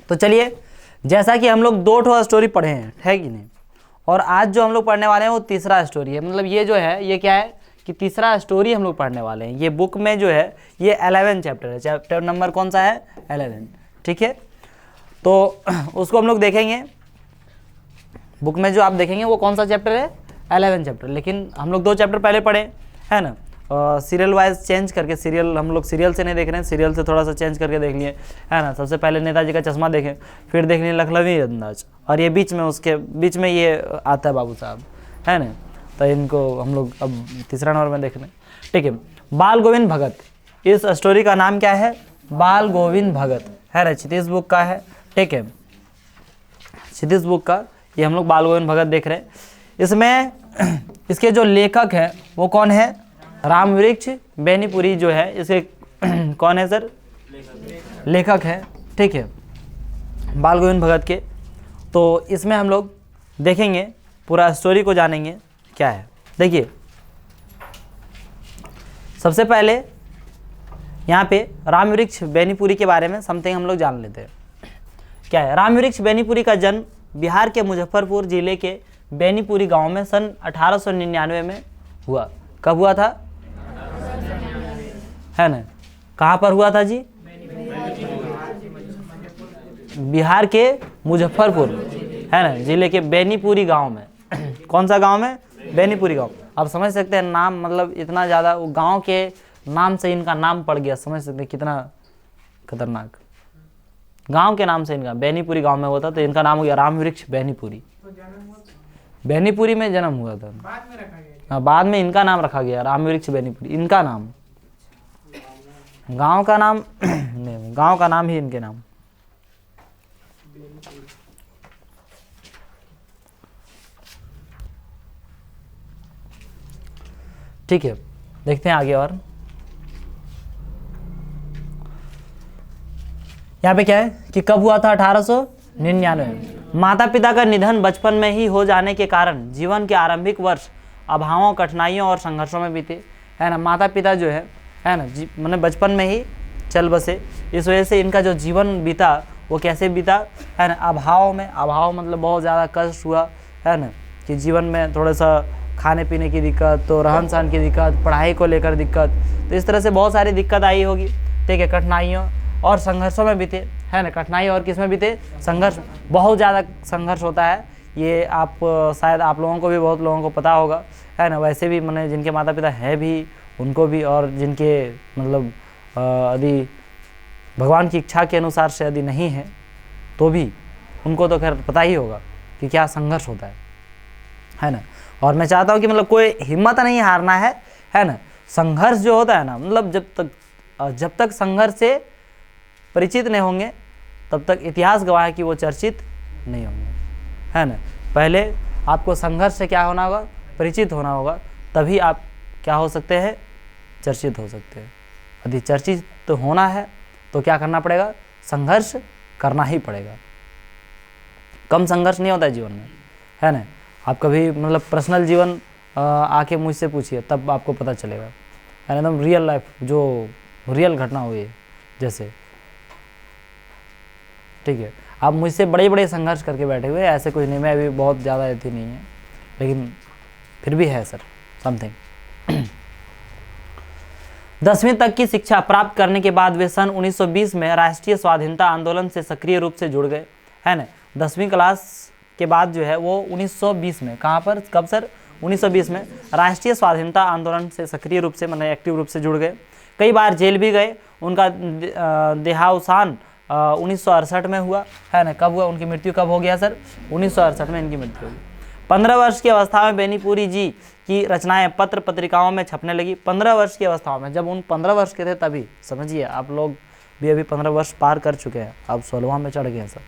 तो चलिए, जैसा कि हम लोग 2 स्टोरी पढ़े हैं, है कि नहीं, और आज जो हम लोग पढ़ने वाले हैं वो तीसरा स्टोरी है। मतलब ये जो है ये क्या है कि तीसरा स्टोरी हम लोग पढ़ने वाले हैं। ये बुक में जो है ये 11 चैप्टर है। चैप्टर नंबर कौन सा है? 11। ठीक है, तो उसको हम लोग देखेंगे। बुक में जो आप देखेंगे वो कौन सा चैप्टर है? 11 चैप्टर। लेकिन हम लोग 2 चैप्टर पहले पढ़े, है ना, सीरियल वाइज चेंज करके। सीरियल हम लोग सीरियल से नहीं देख रहे हैं, सीरियल से थोड़ा सा चेंज करके देख लिए, है ना। सबसे पहले नेताजी का चश्मा देखें, फिर देख लिए लखनवी अंदाज, और ये बीच में, उसके बीच में ये आता है बाबू साहब, है ना। तो इनको हम लोग अब तीसरा नंबर में देख रहे हैं। ठीक है, बाल गोविंद भगत, इस स्टोरी का नाम क्या है? बाल गोविंद भगत, है ना, क्षितिज बुक का है। ठीक है, क्षितिज बुक का ये हम लोग बाल गोविंद भगत देख रहे हैं। इसमें इसके जो लेखक हैं वो कौन है? रामवृक्ष बेनीपुरी जो है इसके कौन है सर? लेखक है। ठीक है, बाल गोविंद भगत के। तो इसमें हम लोग देखेंगे, पूरा स्टोरी को जानेंगे क्या है। देखिए, सबसे पहले यहाँ पे रामवृक्ष बेनीपुरी के बारे में समथिंग हम लोग जान लेते हैं। क्या है? रामवृक्ष बेनीपुरी का जन्म बिहार के मुजफ्फरपुर जिले के बेनीपुरी गांव में सन 1899 में हुआ। कब हुआ था? है ना, कहाँ पर हुआ था जी? बिहार के मुजफ्फरपुर, है ना, जिले के बेनीपुरी गांव में। कौन सा गांव में? बेनीपुरी गांव। आप समझ सकते हैं नाम, मतलब इतना ज़्यादा वो गांव के नाम से इनका नाम पड़ गया। समझ सकते हैं कितना खतरनाक, गांव के नाम से इनका बेनीपुरी गांव में होता, तो इनका नाम हो गया रामवृक्ष बेनीपुरी। बेनीपुरी में जन्म हुआ था, हाँ, बाद में इनका नाम रखा गया रामवृक्ष बेनीपुरी। इनका नाम, गांव का नाम नहीं, गांव का नाम ही इनके नाम। ठीक है, देखते हैं आगे। और यहाँ पे क्या है कि कब हुआ था? 1899 में। माता पिता का निधन बचपन में ही हो जाने के कारण जीवन के आरंभिक वर्ष अभावों, कठिनाइयों और संघर्षों में बीते, है ना। माता पिता जो है ना, मैंने बचपन में ही चल बसे, इस वजह से इनका जो जीवन बीता वो कैसे बीता, है ना, अभाव में। अभाव मतलब बहुत ज़्यादा कष्ट हुआ, है ना, कि जीवन में थोड़ा सा खाने पीने की दिक्कत, तो रहन सहन की दिक्कत, पढ़ाई को लेकर दिक्कत, तो इस तरह से बहुत सारी दिक्कत आई होगी। ठीक है, कठिनाइयों और संघर्षों में बीते, है ना। कठिनाई और किस में बीते? संघर्ष, बहुत ज़्यादा संघर्ष होता है। ये आप शायद आप लोगों को भी, बहुत लोगों को पता होगा, है ना। वैसे भी मैंने जिनके माता पिता हैं भी उनको भी, और जिनके मतलब यदि भगवान की इच्छा के अनुसार से यदि नहीं है तो भी उनको तो खैर पता ही होगा कि क्या संघर्ष होता है ना। और मैं चाहता हूँ कि मतलब कोई हिम्मत नहीं हारना है ना। संघर्ष जो होता है ना, मतलब जब तक संघर्ष से परिचित नहीं होंगे तब तक इतिहास गवाह है कि वो चर्चित नहीं होंगे, है ना। पहले आपको संघर्ष से क्या होना होगा? परिचित होना होगा, तभी आप क्या हो सकते हैं? चर्चित हो सकते हैं। यदि चर्चित तो होना है तो क्या करना पड़ेगा? संघर्ष करना ही पड़ेगा। कम संघर्ष नहीं होता है जीवन में, है ना। आप कभी मतलब पर्सनल जीवन आके मुझसे पूछिए, तब आपको पता चलेगा, है ना। एकदम रियल लाइफ, जो रियल घटना हुई है जैसे। ठीक है, आप मुझसे बड़े बड़े संघर्ष करके बैठे हुए, ऐसे कुछ नहीं, मैं अभी बहुत ज़्यादा ऐसी नहीं है, लेकिन फिर भी है सर समथिंग। 10वीं तक की शिक्षा प्राप्त करने के बाद वे सन 1920 में राष्ट्रीय स्वाधीनता आंदोलन से सक्रिय रूप से जुड़ गए, है ना। 10वीं क्लास के बाद जो है वो 1920 में, कहाँ पर, कब सर? 1920 में राष्ट्रीय स्वाधीनता आंदोलन से सक्रिय रूप से, मतलब एक्टिव रूप से जुड़ गए। कई बार जेल भी गए। उनका देहावसान 1968 में हुआ, है ना। कब हुआ? उनकी मृत्यु कब हो गया सर? 1968 में इनकी मृत्यु होगी। 15 वर्ष की अवस्था में बेनीपुरी जी की रचनाएं पत्र पत्रिकाओं में छपने लगी। 15 वर्ष की अवस्था में, जब उन 15 वर्ष के थे तभी, समझिए आप लोग भी अभी 15 वर्ष पार कर चुके हैं, अब 16वां में चढ़ गए हैं सब।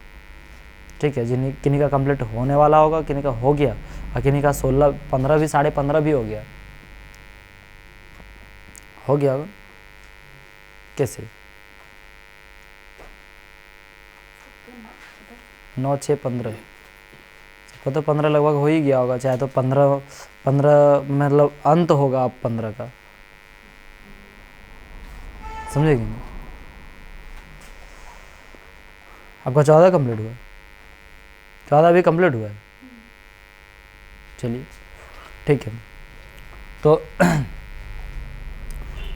ठीक है, किन्हीं का कंप्लीट होने वाला होगा, किन्हीं का हो गया, और किन्हीं का 16, 15 भी, 15.5 भी हो गया होगा कैसे? 9, 6, 15 को तो 15 लगभग हो ही गया होगा, चाहे तो 15 मतलब अंत होगा अब 15 का, समझेंगे। आपका 14 कंप्लीट हुआ, 14 भी कंप्लीट हुआ है, चलिए ठीक है। तो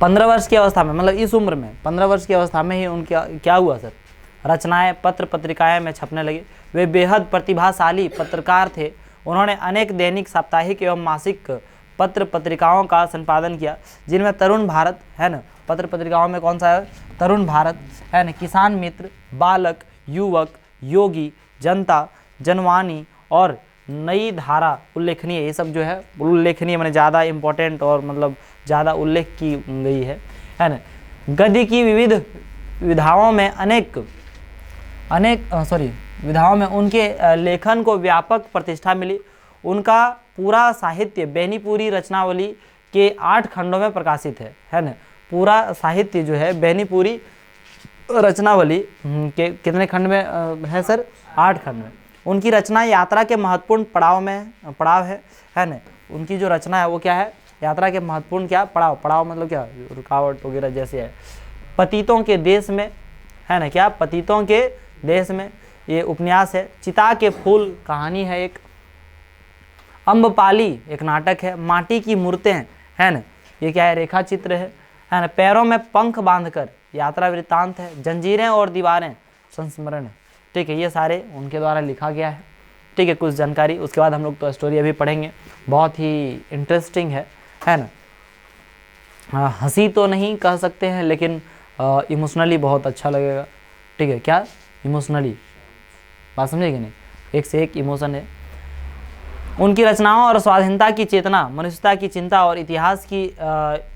15 वर्ष की अवस्था में, मतलब इस उम्र में 15 वर्ष की अवस्था में ही उनका क्या हुआ सर, रचनाएं पत्र पत्रिकाएं में छपने लगी। वे बेहद प्रतिभाशाली पत्रकार थे। उन्होंने अनेक दैनिक, साप्ताहिक एवं मासिक पत्र पत्रिकाओं का संपादन किया, जिनमें तरुण भारत है ना, पत्र पत्रिकाओं में कौन सा है, तरुण भारत है ना, किसान मित्र, बालक, युवक, योगी, जनता, जनवाणी और नई धारा उल्लेखनीय, ये सब जो है उल्लेखनीय मैंने ज़्यादा इम्पोर्टेंट और मतलब ज़्यादा उल्लेख की गई है ना। गद्य की विविध विधाओं में विधाओं में उनके लेखन को व्यापक प्रतिष्ठा मिली। उनका पूरा साहित्य बेनीपुरी रचनावली के 8 खंडों में प्रकाशित है ना। पूरा साहित्य जो है बेनीपुरी रचनावली के कितने खंड में है सर, 8 खंड में। उनकी रचना यात्रा के महत्वपूर्ण पड़ाव है ना। उनकी जो रचना है वो क्या है, यात्रा के महत्वपूर्ण क्या पड़ाव मतलब क्या, रुकावट वगैरह जैसे है। पतितों के देश में है ना, क्या पतितों के देश में ये उपन्यास है। चिता के फूल कहानी है एक। अम्बपाली एक नाटक है। माटी की मूर्तें है ना, ये क्या है, रेखा चित्र है ना। पैरों में पंख बांधकर यात्रा वृत्तांत है। जंजीरें और दीवारें संस्मरण है। ठीक है, ये सारे उनके द्वारा लिखा गया है। ठीक है, कुछ जानकारी। उसके बाद हम लोग तो स्टोरी अभी पढ़ेंगे, बहुत ही इंटरेस्टिंग है ना। हंसी तो नहीं कह सकते हैं, लेकिन इमोशनली बहुत अच्छा लगेगा। ठीक है, क्या इमोशनली, बात समझे कि नहीं, एक से एक इमोशन है। उनकी रचनाओं और स्वाधीनता की चेतना, मनुष्यता की चिंता और इतिहास की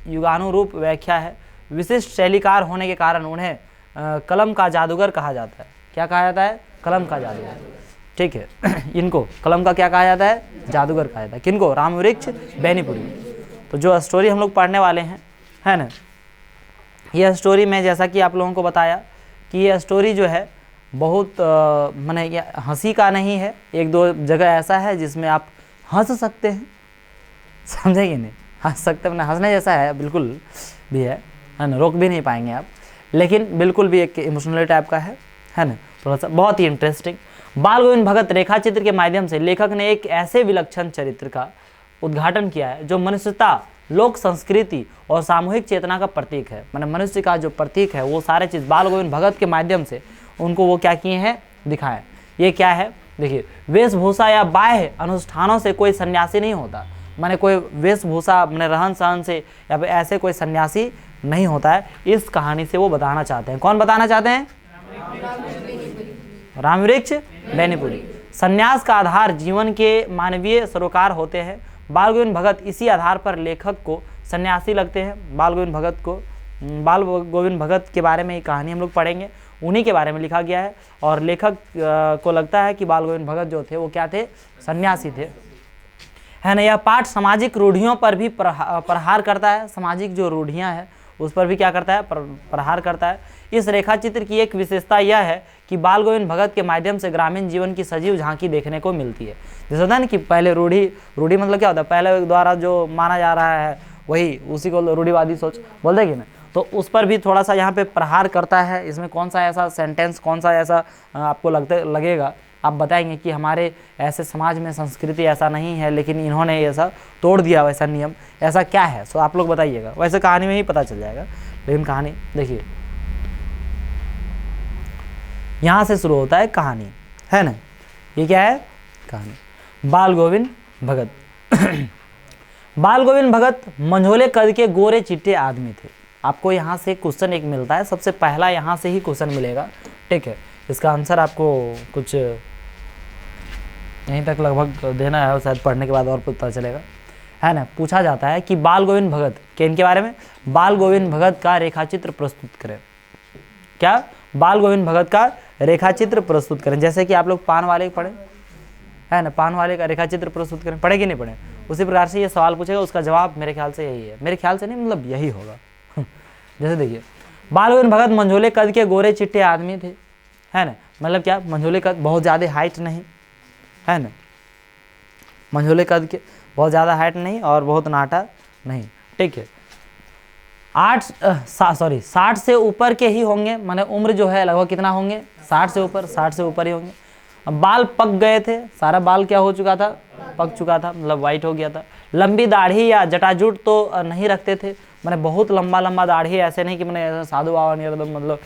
युगानुरूप व्याख्या है। विशिष्ट शैलीकार होने के कारण उन्हें कलम का जादूगर कहा जाता है। क्या कहा जाता है, कलम का जादूगर। ठीक है, इनको कलम का क्या कहा जाता है, जादूगर कहा जाता है। किनको, रामवृक्ष बेनीपुरी। तो जो स्टोरी हम लोग पढ़ने वाले हैं है ना, यह स्टोरी में जैसा कि आप लोगों को बताया कि यह स्टोरी जो है बहुत माने हंसी का नहीं है। एक दो जगह ऐसा है जिसमें आप हंस सकते हैं, समझेंगे नहीं, हंस सकते हैं, हंसने जैसा है बिल्कुल भी है ना, रोक भी नहीं पाएंगे आप, लेकिन बिल्कुल भी एक इमोशनल टाइप का है ना, थोड़ा सा बहुत ही इंटरेस्टिंग। बाल गोविंद भगत रेखा चित्र के माध्यम से लेखक ने एक ऐसे विलक्षण चरित्र का उद्घाटन किया है जो मनुष्यता, लोक संस्कृति और सामूहिक चेतना का प्रतीक है। माने मनुष्य का जो प्रतीक है वो सारे चीज़ बाल गोविंद भगत के माध्यम से उनको वो क्या किए हैं, दिखाएं। ये क्या है, देखिए, वेशभूषा या बाह्य अनुष्ठानों से कोई सन्यासी नहीं होता। माने कोई वेशभूषा, माने रहन सहन से या फिर ऐसे कोई सन्यासी नहीं होता है। इस कहानी से वो बताना चाहते हैं। कौन बताना चाहते हैं, रामवृक्ष बेनीपुरी। सन्यास का आधार जीवन के मानवीय सरोकार होते हैं। बाल गोविंद भगत इसी आधार पर लेखक को सन्यासी लगते हैं। बाल गोविंद भगत के बारे में ये कहानी हम लोग पढ़ेंगे, उन्हीं के बारे में लिखा गया है। और लेखक को लगता है कि बाल गोविंद भगत जो थे वो क्या थे, सन्यासी थे, है ना। यह पाठ सामाजिक रूढ़ियों पर भी प्रहार करता है। सामाजिक जो रूढ़ियाँ हैं उस पर भी क्या करता है, प्रहार करता है। इस रेखाचित्र की एक विशेषता यह है कि बाल गोविंद भगत के माध्यम से ग्रामीण जीवन की सजीव झांकी देखने को मिलती है। जैसे होता है ना कि पहले रूढ़ी मतलब क्या होता है, पहले द्वारा जो माना जा रहा है वही, उसी को रूढ़िवादी सोच बोलते कि ना, तो उस पर भी थोड़ा सा यहाँ पे प्रहार करता है। इसमें कौन सा ऐसा सेंटेंस, कौन सा ऐसा आपको लगेगा, आप बताएंगे कि हमारे ऐसे समाज में संस्कृति ऐसा नहीं है, लेकिन इन्होंने ऐसा तोड़ दिया, वैसा नियम ऐसा क्या है, सो आप लोग बताइएगा। वैसे कहानी में ही पता चल जाएगा, लेकिन कहानी देखिए यहाँ से शुरू होता है कहानी, है ना। ये क्या है, कहानी। बाल गोविंद भगत बाल गोविंद भगत मंझोले कद के गोरे चिट्टे आदमी थे। आपको यहाँ से क्वेश्चन एक मिलता है, सबसे पहला यहाँ से ही क्वेश्चन मिलेगा। ठीक है, इसका आंसर आपको कुछ यहीं तक लगभग देना है, शायद पढ़ने के बाद और पता चलेगा, है ना। पूछा जाता है कि बाल गोविंद भगत के इनके बारे में, बाल गोविंद भगत का रेखाचित्र प्रस्तुत करें। क्या, बाल गोविंद भगत का रेखाचित्र प्रस्तुत करें। जैसे कि आप लोग पान वाले पढ़े, है ना, पान वाले का रेखाचित्र प्रस्तुत करें, पढ़े कि नहीं पढ़े, उसी प्रकार से ये सवाल पूछेगा, उसका जवाब मेरे ख्याल से यही है। मेरे ख्याल से नहीं, मतलब यही होगा। जैसे देखिए, बाल गोविंद भगत मंझोले कद के गोरे चिट्टे आदमी थे, है ना। मतलब क्या, मंझोले कद, बहुत ज़्यादा हाइट नहीं, है ना, मंझोले कद के, बहुत ज़्यादा हाइट नहीं और बहुत नाटा नहीं। ठीक है, 60 से ऊपर के ही होंगे, माने उम्र जो है लगभग कितना होंगे, 60 से ऊपर, 60 से ऊपर ही होंगे। अब बाल पक गए थे, सारा बाल क्या हो चुका था, पक चुका था, मतलब वाइट हो गया था। लंबी दाढ़ी या जटाजूट तो नहीं रखते थे, मैंने बहुत लंबा लंबा दाढ़ी, ऐसे नहीं कि मैंने ऐसा साधु बाबा नहीं एकदम मतलब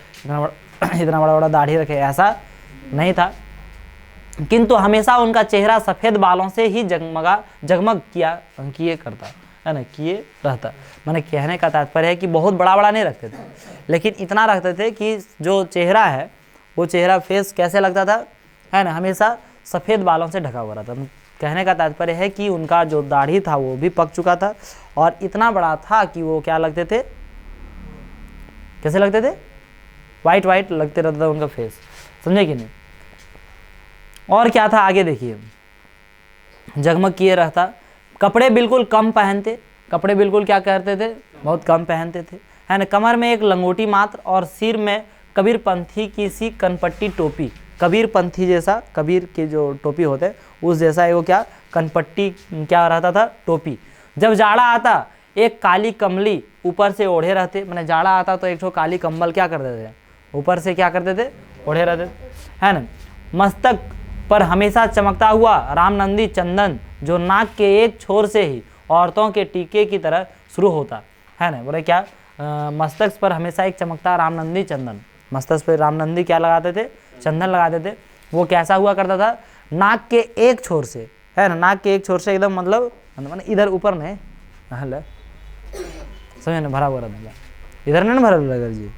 इतना बड़ा बड़ा दाढ़ी रखे, ऐसा नहीं था। किंतु हमेशा उनका चेहरा सफ़ेद बालों से ही जगमग किए करता है ना, किए रहता। मैंने कहने का तात्पर्य है कि बहुत बड़ा बड़ा नहीं रखते थे, लेकिन इतना रखते थे कि जो चेहरा है वो चेहरा फेस कैसे लगता था, है ना, हमेशा सफ़ेद बालों से ढका हुआ रहता। कहने का तात्पर्य है कि उनका जो दाढ़ी था वो भी पक चुका था और इतना बड़ा था कि वो क्या लगते थे, कैसे लगते थे, वाइट वाइट लगते रहता था उनका फेस, समझे कि नहीं। और क्या था आगे देखिए, जगमग किए रहता। कपड़े बिल्कुल कम पहनते, कपड़े बिल्कुल क्या करते थे, बहुत कम पहनते थे, है ना। कमर में एक लंगोटी मात्र और सिर में कबीर पंथी की सी कनपट्टी टोपी, कबीर पंथी जैसा, कबीर के जो टोपी होते हैं उस जैसा वो क्या कनपट्टी क्या रहता था, टोपी। जब जाड़ा आता एक काली कमली ऊपर से ओढ़े रहते, मैंने जाड़ा आता तो एक ठो काली कंबल क्या करते थे, ऊपर से क्या करते थे, ओढ़े रहते, है ना। मस्तक पर हमेशा चमकता हुआ रामनंदी चंदन जो नाक के एक छोर से ही औरतों के टीके की तरह शुरू होता, है ना। बोले क्या, मस्तक पर हमेशा एक चमकता रामनंदी चंदन, मस्तक पर रामनंदी क्या लगाते थे, चंदन लगाते थे। वो कैसा हुआ करता था, नाक के एक छोर से, है ना, नाक के एक छोर से एकदम मतलब इधर ऊपर नहीं, समझे ना, भरा हुआ रहता, इधर नहीं भरा हुआ जी।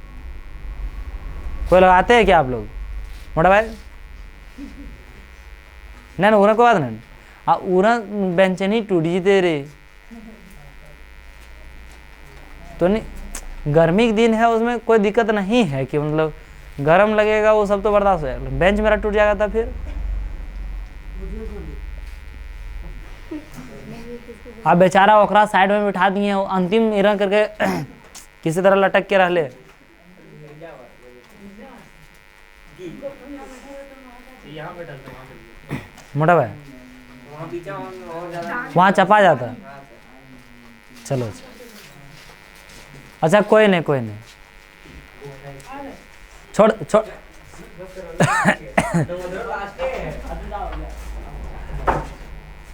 कोई लगाते हैं क्या आप लोग, मोटा भाई? नहीं ना, कोई बात नहीं, उरा बेंचनी टूट जीते रे तो नहीं, गर्मी के दिन है उसमें कोई दिक्कत नहीं है कि मतलब गर्म लगेगा वो सब तो बर्दाश्त हो जाएगा, बेंच मेरा टूट जाएगा था फिर। आप बेचारा ओकरा साइड में बिठा दिए हो, अंतिम इरा करके किसी तरह लटक के रह ले। मोटा भाई वहाँ चपा जाता, चलो अच्छा कोई नहीं, कोई नहीं, छोड़ छोड़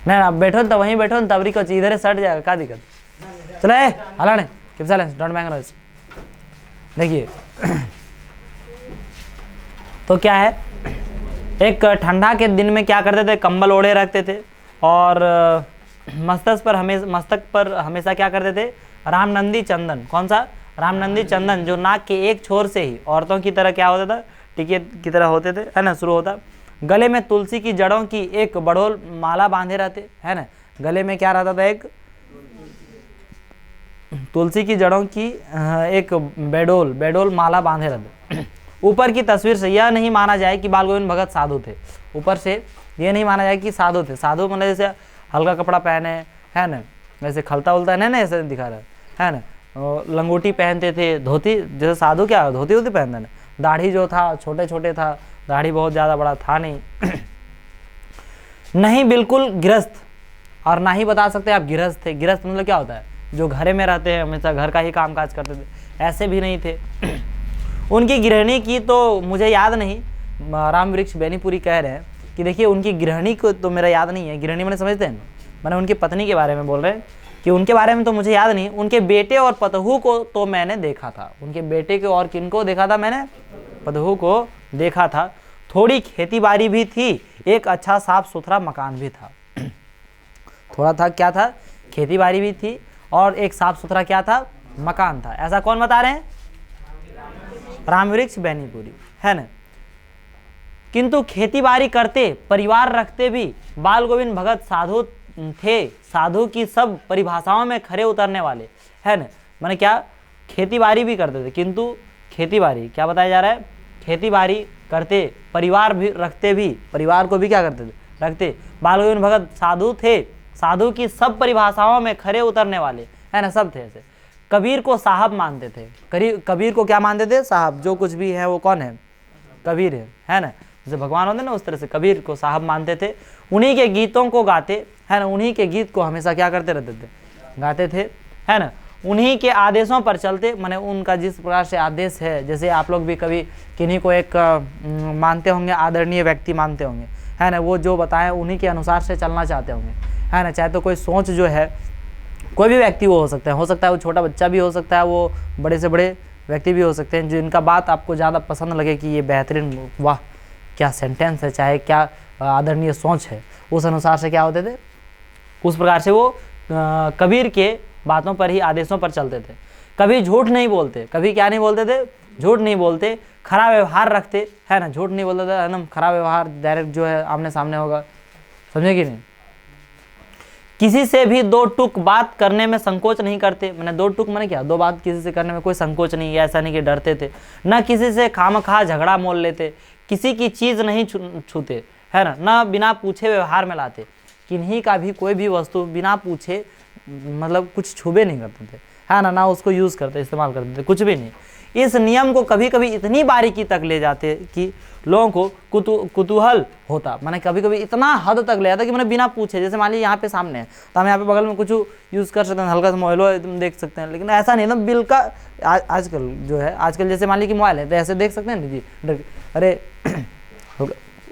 नहीं आप बैठो तो वहीं बैठो, तबरी को इधर सट जाएगा, क्या दिक्कत। चलो हला नहीं, keep silence, don't bang noise. देखिए तो क्या है, एक ठंडा के दिन में क्या करते थे, कंबल ओढ़े रखते थे और मस्तक पर हमेशा क्या करते थे, रामनंदी चंदन। कौन सा, रामनंदी चंदन जो नाक के एक छोर से ही औरतों की तरह क्या होता था, टीके की तरह होते थे, है ना, शुरू होता। गले में तुलसी की जड़ों की एक बड़ोल माला बांधे रहते, है ना, गले में क्या रहता था, एक तुलसी की जड़ों की एक बेडोल माला बांधे रहते। ऊपर की तस्वीर से यह नहीं माना जाए कि बाल गोविंद भगत साधु थे, ऊपर से ये नहीं माना जाए कि साधु थे। साधु मतलब जैसे हल्का कपड़ा पहने, है ना, वैसे खलता उलता नहीं ना, ऐसे दिखा रहा है ना, लंगोटी पहनते थे, धोती, जैसे साधु क्या धोती वोती पहनते ना। दाढ़ी जो था छोटे छोटे था, दाढ़ी बहुत ज़्यादा बड़ा था नहीं। नहीं बिल्कुल गृहस्थ, और ना ही बता सकते आप गृहस्थ थे। गृहस्थ मतलब क्या होता है, जो घरे में रहते हैं, हमेशा घर का ही काम काज करते थे, ऐसे भी नहीं थे। उनकी गृहिणी की तो मुझे याद नहीं, राम वृक्ष बेनीपुरी कह रहे हैं कि देखिए उनकी गृहिणी को तो मेरा याद नहीं है। गृहिणी मैंने समझते हैं, मैंने उनकी पत्नी के बारे में बोल रहे हैं कि उनके बारे में तो मुझे याद नहीं। उनके बेटे और पतहू को तो मैंने देखा था, उनके बेटे को और किनको देखा था मैंने, पतहू को देखा था। थोड़ी खेती बाड़ी भी थी, एक अच्छा साफ सुथरा मकान भी था। थोड़ा था, क्या था, खेती बाड़ी भी थी और एक साफ सुथरा क्या था, मकान था। ऐसा कौन बता रहे हैं, रामवृक्ष बेनीपुरी, है ना। किंतु खेती बाड़ी करते, परिवार रखते भी बाल गोविंद भगत साधु थे, साधु की सब परिभाषाओं में खरे उतरने वाले, है ना। माने क्या, खेती बाड़ी भी करते थे, किंतु खेती बाड़ी क्या बताया जा रहा है, खेती बाड़ी करते, परिवार भी रखते भी, परिवार को भी क्या करते थे, रखते। बाल गोविंद भगत साधु थे, साधु की सब परिभाषाओं में खरे उतरने वाले, है ना, सब थे ऐसे। कबीर को साहब मानते थे, कबीर को क्या मानते थे, साहब, जो कुछ भी है वो कौन है, कबीर है ना। जैसे भगवान होते ना, उस तरह से कबीर को साहब मानते थे। उन्हीं के गीतों को गाते, है ना, उन्हीं के गीत को हमेशा क्या करते रहते थे, गाते थे, है ना। उन्हीं के आदेशों पर चलते, माने उनका जिस प्रकार से आदेश है, जैसे आप लोग भी कभी किन्हीं को एक मानते होंगे, आदरणीय व्यक्ति मानते होंगे, है ना, वो जो बताएं उन्हीं के अनुसार से चलना चाहते होंगे, है ना। चाहे तो कोई सोच जो है, कोई भी व्यक्ति वो हो सकता है वो छोटा बच्चा भी हो सकता है, वो बड़े से बड़े व्यक्ति भी हो सकते हैं, जिनका बात आपको ज़्यादा पसंद लगे कि ये बेहतरीन, वाह क्या सेंटेंस है, चाहे क्या आदरणीय सोच है, उस अनुसार से क्या होते थे, उस प्रकार से वो कबीर के बातों पर ही, आदेशों पर चलते थे। कभी झूठ नहीं बोलते, कभी क्या नहीं बोलते थे, झूठ नहीं बोलते, खरा व्यवहार रखते, है ना, झूठ नहीं बोलते थे, एकदम खरा व्यवहार, डायरेक्ट जो है आमने सामने होगा, समझे कि नहीं। किसी से भी दो टुक बात करने में संकोच नहीं करते, मैंने दो टुक मैंने क्या, दो बात किसी से करने में कोई संकोच नहीं, ऐसा नहीं कि डरते थे। न किसी से खामखा झगड़ा मोल लेते, किसी की चीज़ नहीं छूते, है ना, न बिना पूछे व्यवहार में लाते, किन्हीं का भी कोई भी वस्तु बिना पूछे मतलब कुछ छुबे नहीं करते थे, है ना, ना उसको यूज़ करते, इस्तेमाल करते थे, कुछ भी नहीं। इस नियम को कभी कभी इतनी बारीकी तक ले जाते कि लोगों को कुतूहल होता, मैंने कभी कभी इतना हद तक ले जाता कि मैंने बिना पूछे, जैसे मान लीजिए यहाँ पे सामने है तो हम यहाँ पे बगल में कुछ यूज़ कर सकते हैं, हल्का सा मोबाइल हो एकदम देख सकते हैं, लेकिन ऐसा नहीं एकदम बिल का आजकल जो है, आजकल जैसे मान लीजिए कि मोबाइल है तो ऐसे देख सकते हैं ना जी, अरे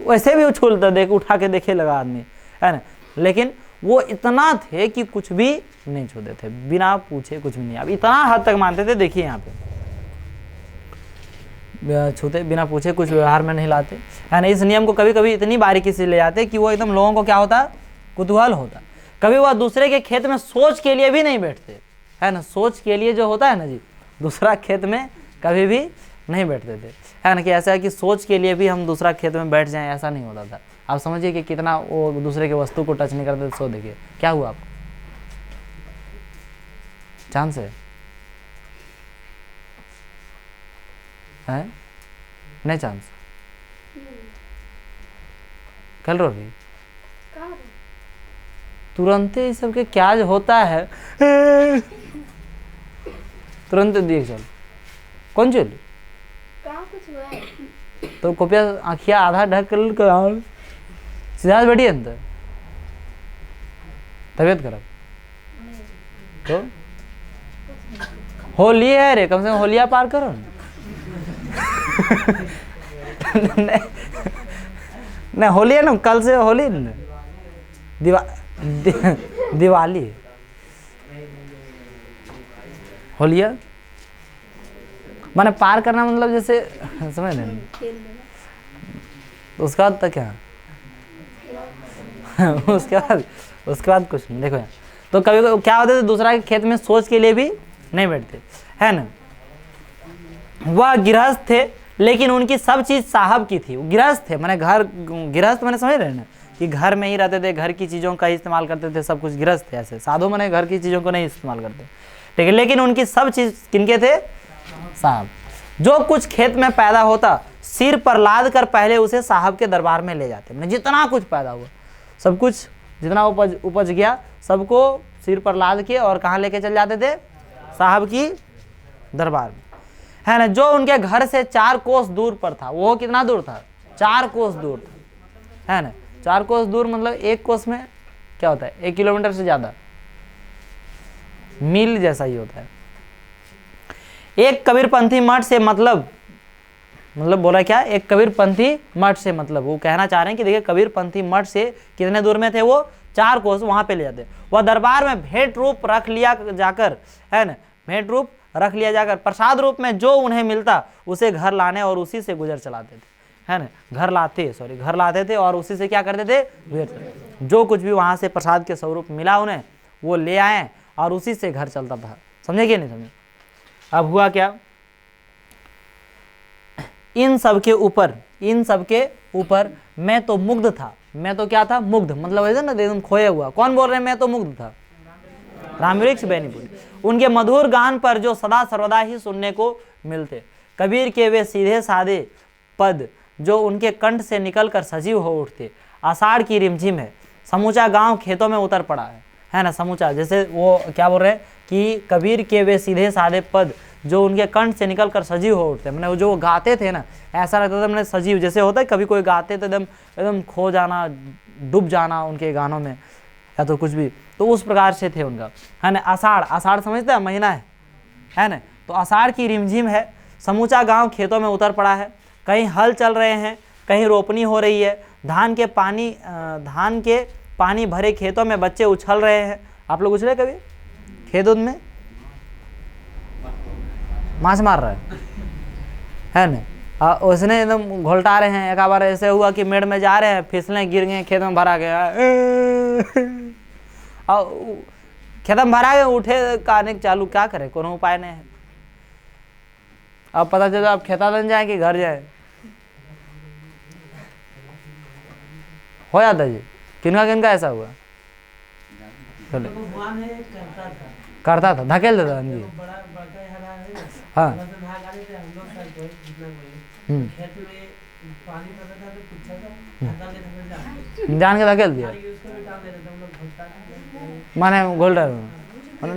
वैसे भी उछलता, देख उठा के देखे लगा आदमी, है ना, लेकिन वो इतना थे कि कुछ भी नहीं छूते थे, बिना पूछे कुछ भी नहीं। अब इतना हद तक मानते थे, देखिए यहाँ पे छूते, बिना पूछे कुछ व्यवहार में नहीं लाते, है ना। इस नियम को कभी कभी इतनी बारीकी से ले जाते कि वो एकदम लोगों को क्या होता, कुतूहल होता। कभी वह दूसरे के खेत में सोच के लिए भी नहीं बैठते, है ना, सोच के लिए जो होता है ना जी, दूसरा खेत में कभी भी नहीं बैठते थे, है ना, कि ऐसा है कि सोच के लिए भी हम दूसरा खेत में बैठ जाएं, ऐसा नहीं होता था। आप समझिए कि कितना वो दूसरे के वस्तु को टच नहीं करते। सो देखिए क्या हुआ आपको, चांस है नहीं चांस, कल रो रही तुरंत ही सबके क्या जो होता है तुरंत देख चल कौन चल तो कोपिया आँखिया आधा ढक कर सीधा बैठी अंदर, तबीयत खराब तो होली है रे, कम से कम होलिया पार करो नहीं होली है ना, कल से होली न, दिवाली होलिया माने पार करना, मतलब जैसे समझ नहीं, उसके बाद तक क्या उसके बाद कुछ नहीं। देखो यार, तो कभी कभी क्या होता है, दूसरा के खेत में सोच के लिए भी नहीं बैठते, है ना। वह गृहस्थ थे लेकिन उनकी सब चीज़ साहब की थी। वो गृहस्थ थे, मैंने घर गृहस्थ मैंने समझ रहे ना कि घर में ही रहते थे, घर की चीज़ों का इस्तेमाल करते थे, सब कुछ गृहस्थ थे। ऐसे साधु मैंने घर की चीज़ों को नहीं इस्तेमाल करते, ठीक है, लेकिन उनकी सब चीज़ किनके थे, साहब। जो कुछ खेत में पैदा होता सिर पर लाद कर पहले उसे साहब के दरबार में ले जाते, मैंने जितना कुछ पैदा हुआ सब कुछ जितना उपज गया सबको सिर पर लाद के और कहाँ लेके चल जाते थे, साहब की दरबार में, है ना। जो उनके घर से 4 कोस दूर पर था, वो कितना दूर था, 4 कोस दूर था, है ना। 4 कोस दूर मतलब 1 कोस में क्या होता है, 1 किलोमीटर से ज्यादा, मील जैसा ही होता है। एक कबीरपंथी मठ से मतलब बोला क्या, एक कबीरपंथी मठ से मतलब वो कहना चाह रहे हैं कि देखिए कबीरपंथी मठ से कितने दूर में थे वो, 4 कोस, वहां पे ले जाते। वह दरबार में भेंट रूप रख लिया जाकर, है ना, भेंट रूप रख लिया जाकर प्रसाद रूप में जो उन्हें मिलता उसे घर लाने और उसी से गुजर चलाते थे, है ना, घर लाते थे और उसी से क्या करते थे, गुजर। जो कुछ भी वहां से प्रसाद के स्वरूप मिला उन्हें वो ले आए और उसी से घर चलता था। समझे कि नहीं समझे। अब हुआ क्या, इन सब के ऊपर मैं तो मुग्ध था, मैं तो क्या था, मुग्ध, मतलब ऐसा ना एकदम खोया हुआ। कौन बोल रहे हैं, मैं तो मुग्ध था, रामवृक्ष बेनीपुरी। उनके मधुर गान पर जो सदा सर्वदा ही सुनने को मिलते, कबीर के वे सीधे साधे पद जो उनके कंठ से निकलकर सजीव हो उठते। आषाढ़ की रिमझिम है, समूचा गांव खेतों में उतर पड़ा है ना, समूचा, जैसे वो क्या बोल रहे हैं कि कबीर के वे सीधे साधे पद जो उनके कंठ से निकलकर सजीव हो उठते, मैंने जो गाते थे ना, ऐसा लगता था मैंने सजीव, जैसे होता है कभी कोई गाते तो एकदम खो जाना, डूब जाना उनके गानों में, या तो कुछ भी, तो उस प्रकार से थे उनका, है ना। आषाढ़, आषाढ़ समझते हैं महीना है ना। तो आषाढ़ की रिमझिम है, समूचा गांव खेतों में उतर पड़ा है, कहीं हल चल रहे हैं, कहीं रोपनी हो रही है, धान के पानी भरे खेतों में बच्चे उछल रहे हैं। आप लोग उछले कभी खेत में? माछ मार रहा है ना, उसने एकदम घोलटा रहे हैं। एक बार ऐसे हुआ कि मेड़ में जा रहे हैं, फिसले गिर गए, खेत में भरा गया, खेत में भरा गया, उठे कहने चालू, क्या करे, कोनो उपाय नहीं है। अब पता चला अब खेतादन जाए कि घर जाए, हो जाता जी। किनका किनका ऐसा हुआ? करता था, धकेल देता जी। हाँ, जान के धकेल दिया, माने गोल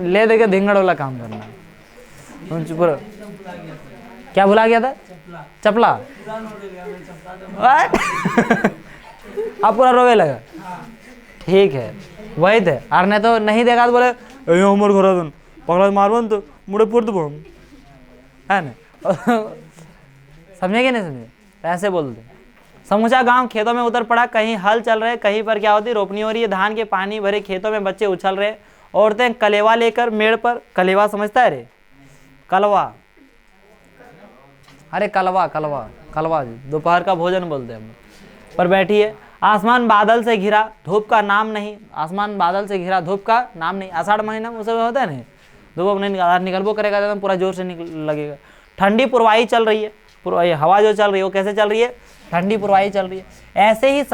ले दे के धिंगड़ वाला काम करना। क्या भुला गया था? चपला। अब पूरा रोवे लगा। ठीक है, वही थे। और नहीं तो नहीं देखा तो बोले उमर घर पकड़ा मारबन तो मुड़े पुर दो, है ना। समझे कि नहीं समझे? ऐसे बोलते। समूचा गांव खेतों में उतर पड़ा, कहीं हल चल रहे, कहीं पर क्या होती, रोपनी हो रही है, धान के पानी भरे खेतों में बच्चे उछल रहे, औरतें कलेवा लेकर मेड़ पर, कलेवा समझता है रे? कलवा, अरे कलवा कलवा कलवा, दोपहर का भोजन बोलते हैं हम, पर बैठी है। आसमान बादल से घिरा, धूप का नाम नहीं। आसमान बादल से घिरा, धूप का नाम नहीं। आषाढ़ महीना में सब होता है ना, धूप नहीं निकलबो करेगा तो पूरा जोर से लगेगा। ठंडी पुरवाई चल रही है, हवा जो चल रही है वो कैसे चल रही है? ठंडी पुरवाई चल रही है। ऐसे ही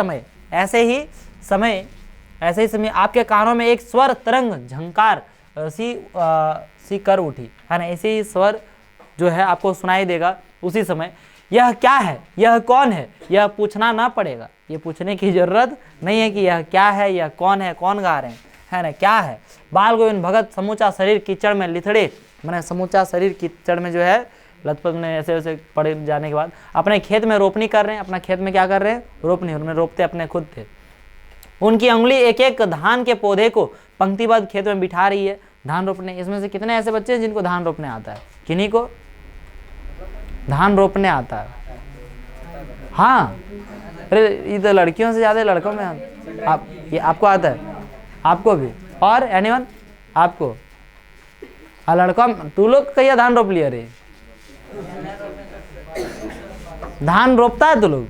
समय आपके कानों में एक स्वर तरंग झंकार सी कर उठी, है ना। ऐसे ही स्वर जो है आपको सुनाई देगा उसी समय। यह क्या है, यह कौन है, यह पूछना ना पड़ेगा, ये पूछने की जरूरत नहीं है कि यह क्या है, यह कौन है, कौन गा रहे हैं, है ना, क्या है। बाल गोविंद भगत समूचा शरीर कीचड़ में लिथड़े, मैंने समूचा शरीर कीचड़ में जो है लथपथ में ऐसे ऐसे पड़े जाने के बाद अपने खेत में रोपनी कर रहे हैं। अपना खेत में क्या कर रहे हैं? रोपनी। उन्होंने रोपते अपने खुद थे। उनकी उंगली एक एक धान के पौधे को पंक्तिबद्ध खेत में बिठा रही है धान रोपने। इसमें से कितने ऐसे बच्चे हैं जिनको धान रोपने आता है? किन्हीं को धान रोपने आता है? हाँ, अरे ये तो लड़कियों से ज़्यादा लड़कों में ये आपको आता है? आपको भी? और एनीवन? आपको? लड़का तू लोग कहिए धान रोप लिया रे? धान रोपता है तू लोग?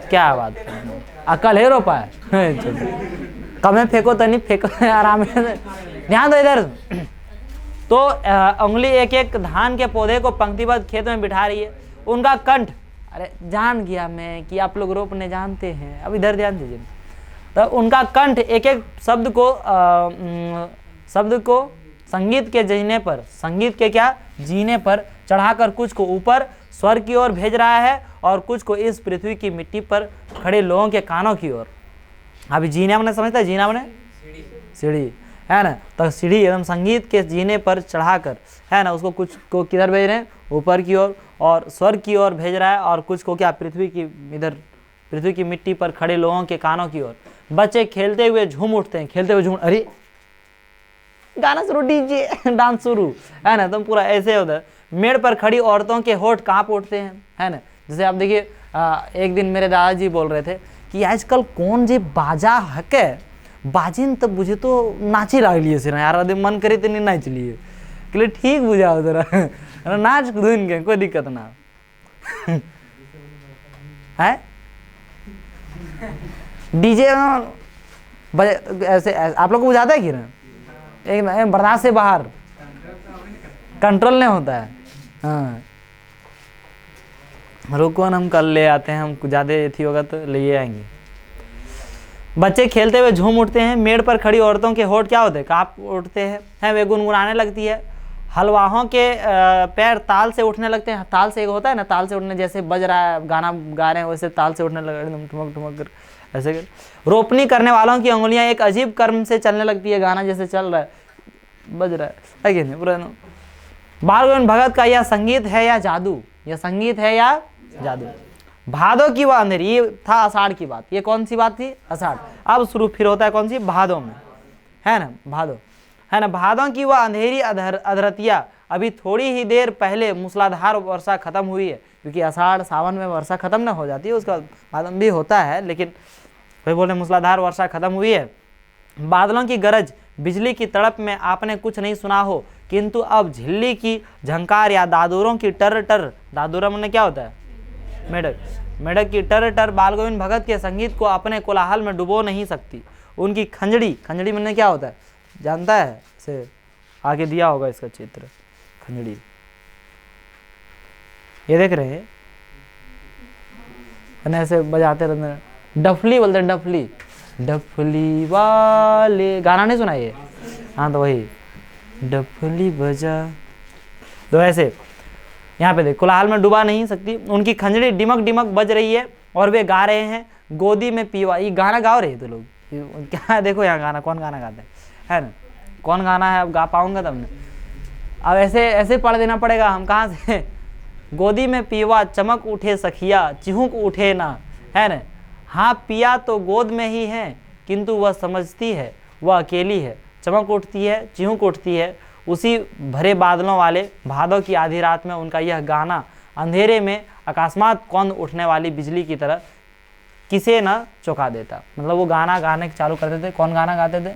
क्या बात है, अकल है रोपा है? कमे फेंको तो नहीं फेंको, आराम से ध्यान दो इधर। तो उंगली एक एक धान के पौधे को पंक्तिबद्ध खेत में बिठा रही है। उनका कंठ, अरे जान गया मैं कि आप लोग रोपने जानते हैं, अब इधर ध्यान दीजिए। तो उनका कंठ एक एक शब्द को संगीत के जीने पर, संगीत के क्या जीने पर चढ़ाकर कुछ को ऊपर स्वर की ओर भेज रहा है और कुछ को इस पृथ्वी की मिट्टी पर खड़े लोगों के कानों की ओर। अभी जीना मैंने समझता है, जीना मैंने सीढ़ी, है ना। तो सीढ़ी एकदम संगीत के जीने पर चढ़ाकर, है ना, उसको कुछ को किधर भेज रहे हैं? ऊपर की ओर, और स्वर की ओर भेज रहा है, और कुछ को क्या पृथ्वी की, इधर पृथ्वी की मिट्टी पर खड़े लोगों के कानों की ओर। बच्चे खेलते हुए झूम उठते हैं, खेलते हुए झूम, अरे गाना शुरू, डीजे डांस शुरू, है ना। तुम पूरा ऐसे उधर मेड़ पर खड़ी औरतों के होठ कांप उठते हैं, है ना। जैसे आप देखिए, एक दिन मेरे दादाजी बोल रहे थे कि आजकल कौन जे बाजा हके बाजिन, तब बुझे तो नाची लागलिए से ना यार, यदि मन करे तो नहीं नाच लिए, के लिए ठीक बुझाओ जरा, नाच धुन के कोई दिक्कत ना है। डीजे ऐसे आप लोग को बुझाता है कि ना, एक बर्दाश्त से बाहर, कंट्रोल नहीं होता है। हाँ, रुको ना, हम कल ले आते हैं, हम ज़्यादा थी होगा तो ले आएंगे। बच्चे खेलते हुए झूम उठते हैं। मेड़ पर खड़ी औरतों के होठ क्या होते हैं? कांप उठते हैं। वे गुनगुनाने लगती है। हलवाहों के पैर ताल से उठने लगते हैं। ताल से एक होता है ना, ताल से उठने, जैसे बज रहा है गाना गा रहे हैं वैसे ताल से उठने लगे, एकदम ठुमक ठुमक कर ऐसे कर। रोपनी करने वालों की उंगलियां एक अजीब कर्म से चलने लगती है। गाना जैसे चल रहा है, बज रहा है कि नहीं पूरा। बाल गोविंद भगत का यह संगीत है या जादू? यह संगीत है या जादू? भादों की वह अंधेरी, ये था आषाढ़ की बात। ये कौन सी बात थी? आषाढ़। अब शुरू फिर होता है कौन सी? भादों में। है ना, भादो, है ना, भादों की वह अंधेरी अधरतिया अभी थोड़ी ही देर पहले मूसलाधार वर्षा खत्म हुई है, क्योंकि आषाढ़ सावन में वर्षा खत्म ना हो जाती है, उसका भादम भी होता है, लेकिन वही बोले मूसलाधार वर्षा खत्म हुई है। बादलों की गरज, बिजली की तड़प में आपने कुछ नहीं सुना हो, किंतु अब झिल्ली की झंकार या दादुरों की टर टर, दादुरा में क्या होता है, मेढक, मेढक की टर टर बाल गोविंद भगत के संगीत को अपने कोलाहल में डुबो नहीं सकती। उनकी खंजड़ी, खंजड़ी में क्या होता है जानता है, से आगे दिया होगा इसका चित्र, खंजड़ी ये देख रहे हैं, ऐसे बजाते रहते हैं, डफली बोलते हैं, डफली, डफली वाले, गाना नहीं सुना ये, हाँ तो वही डफली बजा, तो ऐसे यहाँ पे देख, कोलाहल में डुबा नहीं सकती। उनकी खंजड़ी डिमक डिमक बज रही है और वे गा रहे हैं, गोदी में पीवा, ये गाना गा रहे तो लोग क्या, देखो यहाँ गाना कौन गाना गाते हैं, है ना, कौन गाना है, अब गा पाऊंगा तब ने, अब ऐसे ऐसे पढ़ देना पड़ेगा, हम कहाँ से, गोदी में पीवा चमक उठे सखिया चिहुक उठे ना, है ना, हाँ पिया तो गोद में ही है, किंतु वह समझती है वह अकेली है, चमक उठती है, चिहुक उठती है, उसी भरे बादलों वाले भादों की आधी रात में उनका यह गाना अंधेरे में अकस्मात कौंध उठने वाली बिजली की तरह किसे न चौंका देता। मतलब वो गाना गाने चालू करते थे, कौन गाना गाते थे,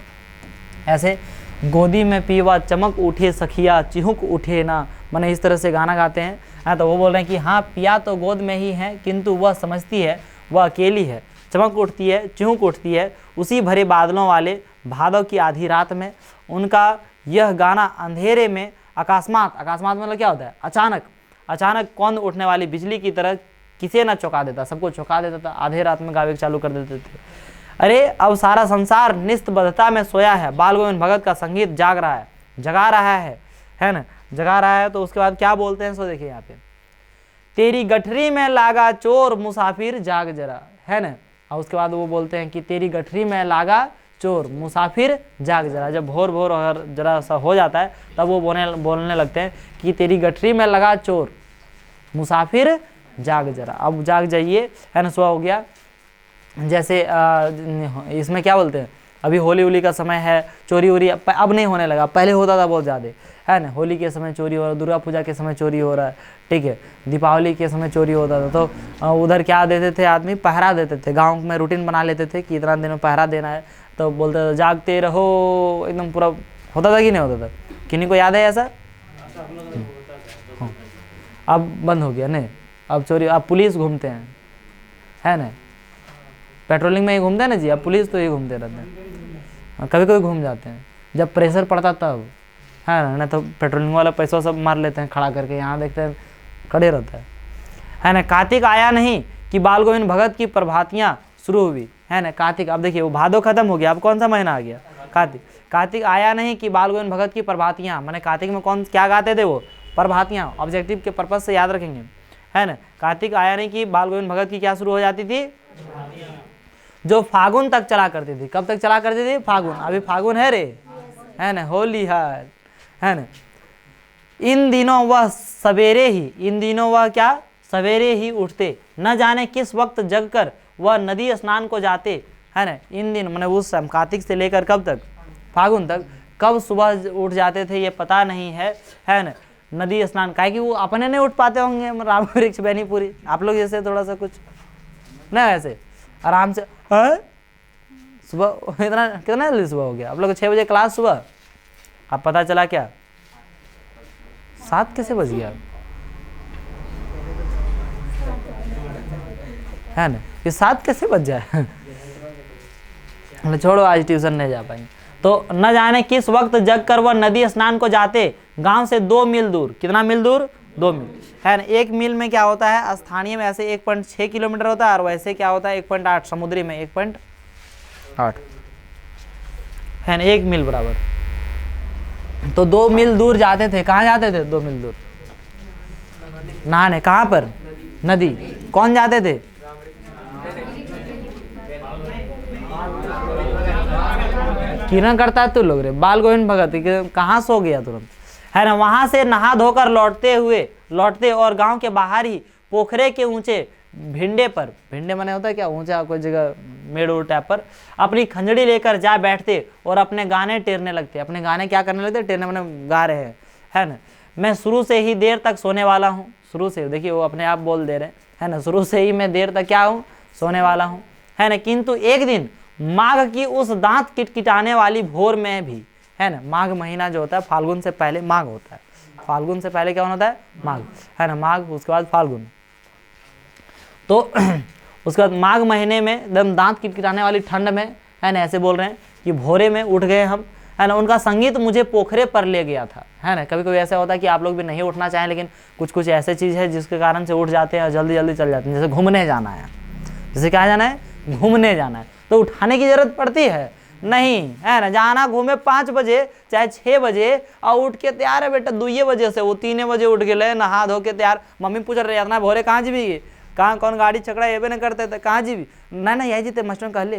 ऐसे गोदी में पीवा चमक उठे सखिया चिहुक उठे ना, मैंने इस तरह से गाना गाते हैं। हाँ तो वो बोल रहे हैं कि हाँ पिया तो गोद में ही है, किंतु वह समझती है वह अकेली है, चमक उठती है, चिहुक उठती है, उसी भरे बादलों वाले भादों की आधी रात में उनका यह गाना अंधेरे में अकस्मात, अकस्मात मतलब क्या होता है, अचानक, अचानक कौंध उठने वाली बिजली की तरह किसे न चौंका देता, सबको चौंका देता था, आधे रात में गावे चालू कर देते थे। अरे अब सारा संसार निस्तबद्धता में सोया है, बाल गोविंद भगत का संगीत जाग रहा है, जगा रहा है ना, जगा रहा है। तो उसके बाद क्या बोलते हैं, सो देखिए यहाँ पे, तेरी गठरी में लागा चोर मुसाफिर जाग जरा, है ना, और उसके बाद वो बोलते हैं कि तेरी गठरी में लागा चोर मुसाफिर जाग जरा। जब भोर भोर अगर जरा सा हो जाता है तब वो बोलने लगते हैं कि तेरी गठरी में लगा चोर मुसाफिर जाग जरा, अब जाग जाइए, है ना, सुबह हो गया। जैसे इसमें क्या बोलते हैं, अभी होली होली का समय है, चोरी वोरी अब नहीं होने लगा, पहले होता था बहुत ज़्यादा, है ना, होली के समय चोरी हो रहा है, दुर्गा पूजा के समय चोरी हो रहा है, ठीक है, दीपावली के समय चोरी होता था। तो उधर क्या देते थे, आदमी पहरा देते थे, गांव में रूटीन बना लेते थे कि इतना दिन में पहरा देना है, तो बोलते थे जागते रहो, एकदम पूरा होता था कि नहीं होता था, किन्हीं को याद है ऐसा? अब बंद हो गया नहीं, अब चोरी, अब पुलिस घूमते हैं, है ना, पेट्रोलिंग में ही घूमते हैं ना जी, अब पुलिस तो ही घूमते रहते हैं, कभी कभी घूम जाते हैं जब प्रेशर पड़ता तब, है ना, तो पेट्रोलिंग वाला पैसा सब मार लेते हैं खड़ा करके, यहाँ देखते हैं खड़े रहता है ना। कार्तिक आया नहीं कि बाल गोविंद भगत की प्रभातियाँ शुरू हुई, है ना, कार्तिक, अब देखिए वो भादो खत्म हो गया, अब कौन सा महीना आ गया, कार्तिक। कार्तिक आया नहीं कि बाल गोविंद भगत की प्रभातियाँ, मैंने कार्तिक में कौन क्या गाते थे वो, प्रभातियाँ, ऑब्जेक्टिव के पर्पज से याद रखेंगे, है ना। कार्तिक आया नहीं कि बाल गोविंद भगत की क्या शुरू हो जाती थी, जो फागुन तक चला करती थी। कब तक चला करती थी, फागुन, अभी फागुन है रे, है ना, होली है ना। इन दिनों वह सवेरे ही, इन दिनों वह क्या सवेरे ही उठते, न जाने किस वक्त जगकर वह नदी स्नान को जाते, है ना। इन दिन मैंने उस समय कार्तिक से लेकर कब तक, फागुन तक, कब सुबह उठ जाते थे ये पता नहीं है ना। नदी स्नान काहे कि वो अपने नहीं उठ पाते होंगे, राम वृक्ष बेनीपुरी, आप लोग जैसे थोड़ा सा कुछ ना ऐसे आराम से, सुबह इतना कितना जल्दी सुबह हो गया, आप लोग 6 बजे क्लास सुबह, अब पता चला क्या 7 कैसे बज गया, है ना, ये 7 कैसे बज जाए छोड़ो, आज ट्यूशन नहीं जा पाएंगे। तो न जाने किस वक्त जग कर वह नदी स्नान को जाते, गांव से 2 मील दूर, कितना मील दूर, 2 मील, है ना। 1 मील में क्या होता है, स्थानीय में ऐसे 1.6 किलोमीटर होता है, और वैसे क्या होता है 1.8, समुद्री में 1.8, है ना, 1 मील बराबर। तो 2 मील दूर जाते थे, कहाँ जाते थे 2 मील दूर नहाने, कहाँ पर, नदी, कौन जाते थे, किरण करता है तू लोग रे, बाल गोविंद भगत कहाँ सो गया तुरंत, है ना। वहां से नहा धोकर लौटते और गांव के बाहर ही पोखरे के ऊंचे भिंडे पर, भिंडे माने होता है क्या, ऊंचा कोई जगह मेड और टैप पर अपनी खंजड़ी लेकर जा बैठते और अपने गाने टेरने लगते। अपने गाने क्या करने लगते? टेरने, मैंने गा रहे हैं, है ना। मैं शुरू से ही देर तक सोने वाला हूँ। शुरू से, देखिए वो अपने आप बोल दे रहे हैं, है ना। शुरू से ही मैं देर तक क्या हूँ? सोने वाला हूँ, है ना। किंतु एक दिन माघ की उस दांत किटकिटाने वाली भोर में भी, है ना। माघ महीना जो होता है, फाल्गुन से पहले माघ होता है। फाल्गुन से पहले क्या होता है? माघ, है ना। माघ, उसके बाद फाल्गुन। तो उसके बाद माघ महीने में एकदम दांत किटकिटाने वाली ठंड में, है ना, ऐसे बोल रहे हैं कि भोरे में उठ गए हम, है ना। उनका संगीत मुझे पोखरे पर ले गया था, है ना। कभी कभी ऐसा होता है कि आप लोग भी नहीं उठना चाहें, लेकिन कुछ कुछ ऐसे चीज़ है जिसके कारण से उठ जाते हैं और जल्दी जल्दी चल जाते हैं। जैसे घूमने जाना है, जैसे क्या जाना है? घूमने जाना है, तो उठाने की जरूरत पड़ती है नहीं, है ना। जाना घूमे 5 बजे चाहे 6 बजे और उठ के तैयार है बेटा 2 बजे से, वो 3 बजे उठ गए, नहा धो के तैयार। मम्मी पूछ रहे ना भोरे कहाँ जी भी, कहाँ कौन गाड़ी छकड़ा ये भी नहीं करते थे, कहाँ जी भी ना यही जीते मास्टर कह ले,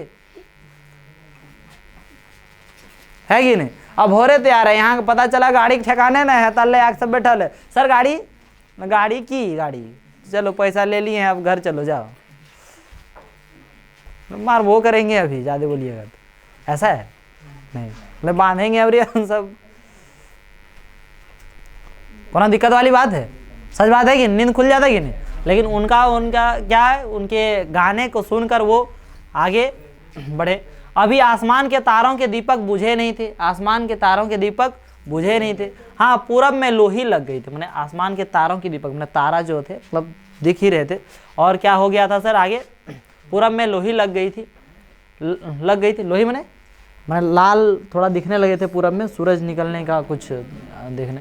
है कि नहीं। अब भोरे तैयार है, यहाँ पता चला गाड़ी ठेकाने ना है, तल्ले आग सब बैठल है, सर गाड़ी की चलो पैसा ले लिए हैं, अब घर चलो जाओ, मार वो करेंगे अभी, ज़्यादा बोलिएगा तो। ऐसा है नहीं, मतलब बांधेंगे अब सब, कोना दिक्कत वाली बात है। सच बात है कि नींद खुल जाता है कि नहीं। लेकिन उनका क्या है, उनके गाने को सुनकर वो आगे बढ़े। अभी आसमान के तारों के दीपक बुझे नहीं थे, आसमान के तारों के दीपक बुझे नहीं थे। हाँ, पूरब में लोही लग गई थी, मैंने आसमान के तारों के दीपक, मैंने तारा जो थे मतलब दिख ही रहे थे। और क्या हो गया था सर आगे? पूरब में लोही लग गई थी लोही, मैंने लाल थोड़ा दिखने लगे थे पूरब में, सूरज निकलने का कुछ देखने,